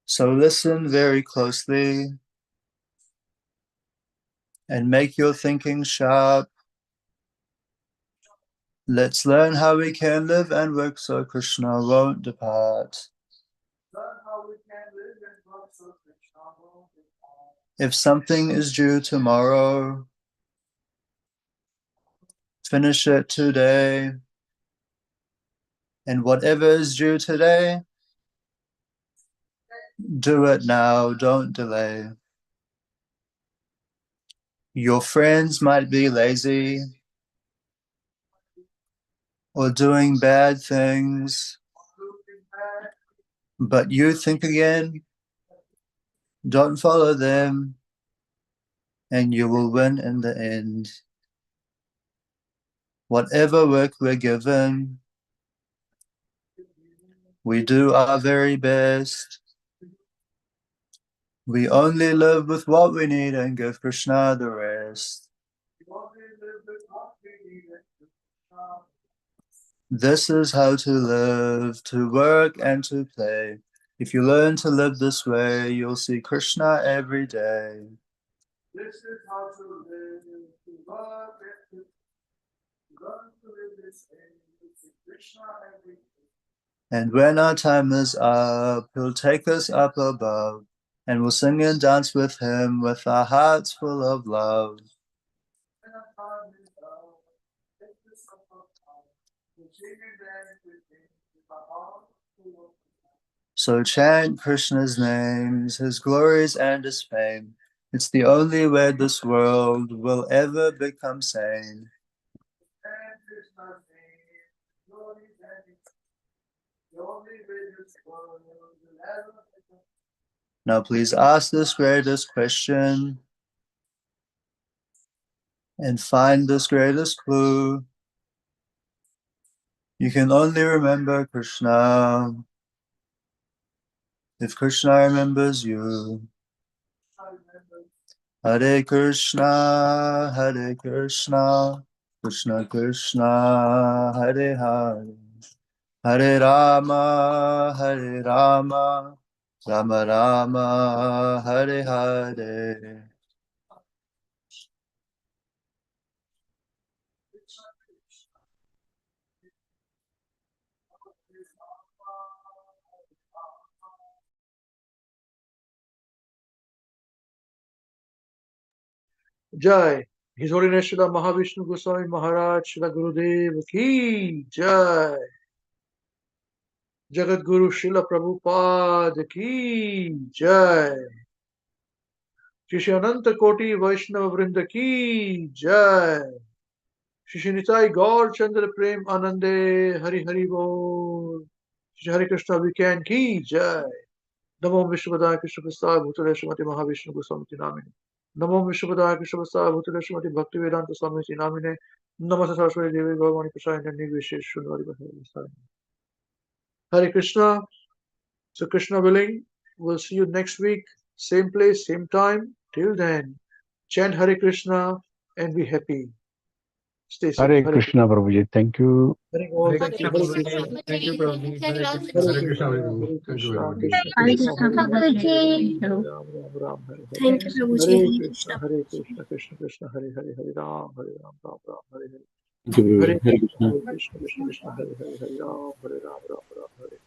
So listen very closely and make your thinking sharp. Let's learn how we can live and work so Krishna won't depart. If something is due tomorrow, finish it today. And whatever is due today, do it now, don't delay. Your friends might be lazy or doing bad things, but you think again, don't follow them, and you will win in the end. Whatever work we're given, we do our very best. We only live with what we need and give Krishna the rest. This is how to live, to work and to play. If you learn to live this way, you'll see Krishna every day. This is how to live, to work and to learn to live this way, you'll see Krishna every day. And when our time is up, he'll take us up above, and we'll sing and dance with him with our hearts full of love. So chant Krishna's names, his glories and his fame. It's the only way this world will ever become sane. Now please ask this greatest question and find this greatest clue. You can only remember Krishna if Krishna remembers you. Hare Krishna, Krishna Krishna, Hare Hare, Hare Rama, Rama Rama, Hare Hare. Jai. His Holiness Srila Mahavishnu Goswami Maharaj Srila Gurudev Ki Jai. Jagat Guru Srila Prabhupada Ki Jai. Shri Ananta Koti Vaishnava Vrinda Ki Jai. Shri Nitai Gaur Chandra Prem Anande Hari Hari Bol. Shri Hare Krishna WECAN Ki Jai. Namo Vishwavadaya Krishna Prasad Bhutale Srimati Mahavishnu Goswami Namine. Namo Vishwavadaya Krishna Prasad Bhutale Srimati Bhaktivedanta Swami Namine. Namaste Saraswati Devi Bhavani Prasad and Nirvishesh Shunvari Bhakti. Hare Krishna. So Krishna willing, we'll see you next week, same place, same time. Till then, chant Hare Krishna and be happy. Stay safe. Hare Krishna, Prabhuji. Thank you. Hare Om. Hare Krishna, Prabhuji. Thank you, Prabhuji. Hare Krishna. Hare Hare Krishna, Krishna. Hare Krishna, Krishna Hare Krishna, Krishna, Hare Hare, Prabhuji. Hare Hello. Ram, Ram Ram, Hare Hare. Thank you, Prabhuji. Hare Hare Krishna, Krishna. Hare Krishna, Krishna Krishna, Hare Hare, Hare Ram, Ram Ram, Hare Hare. Thank you, Hare Prabhuji. Hare Krishna, Krishna. Hare Krishna, Krishna Krishna, Hare Hare, Hare Ram, Ram Ram, Hare.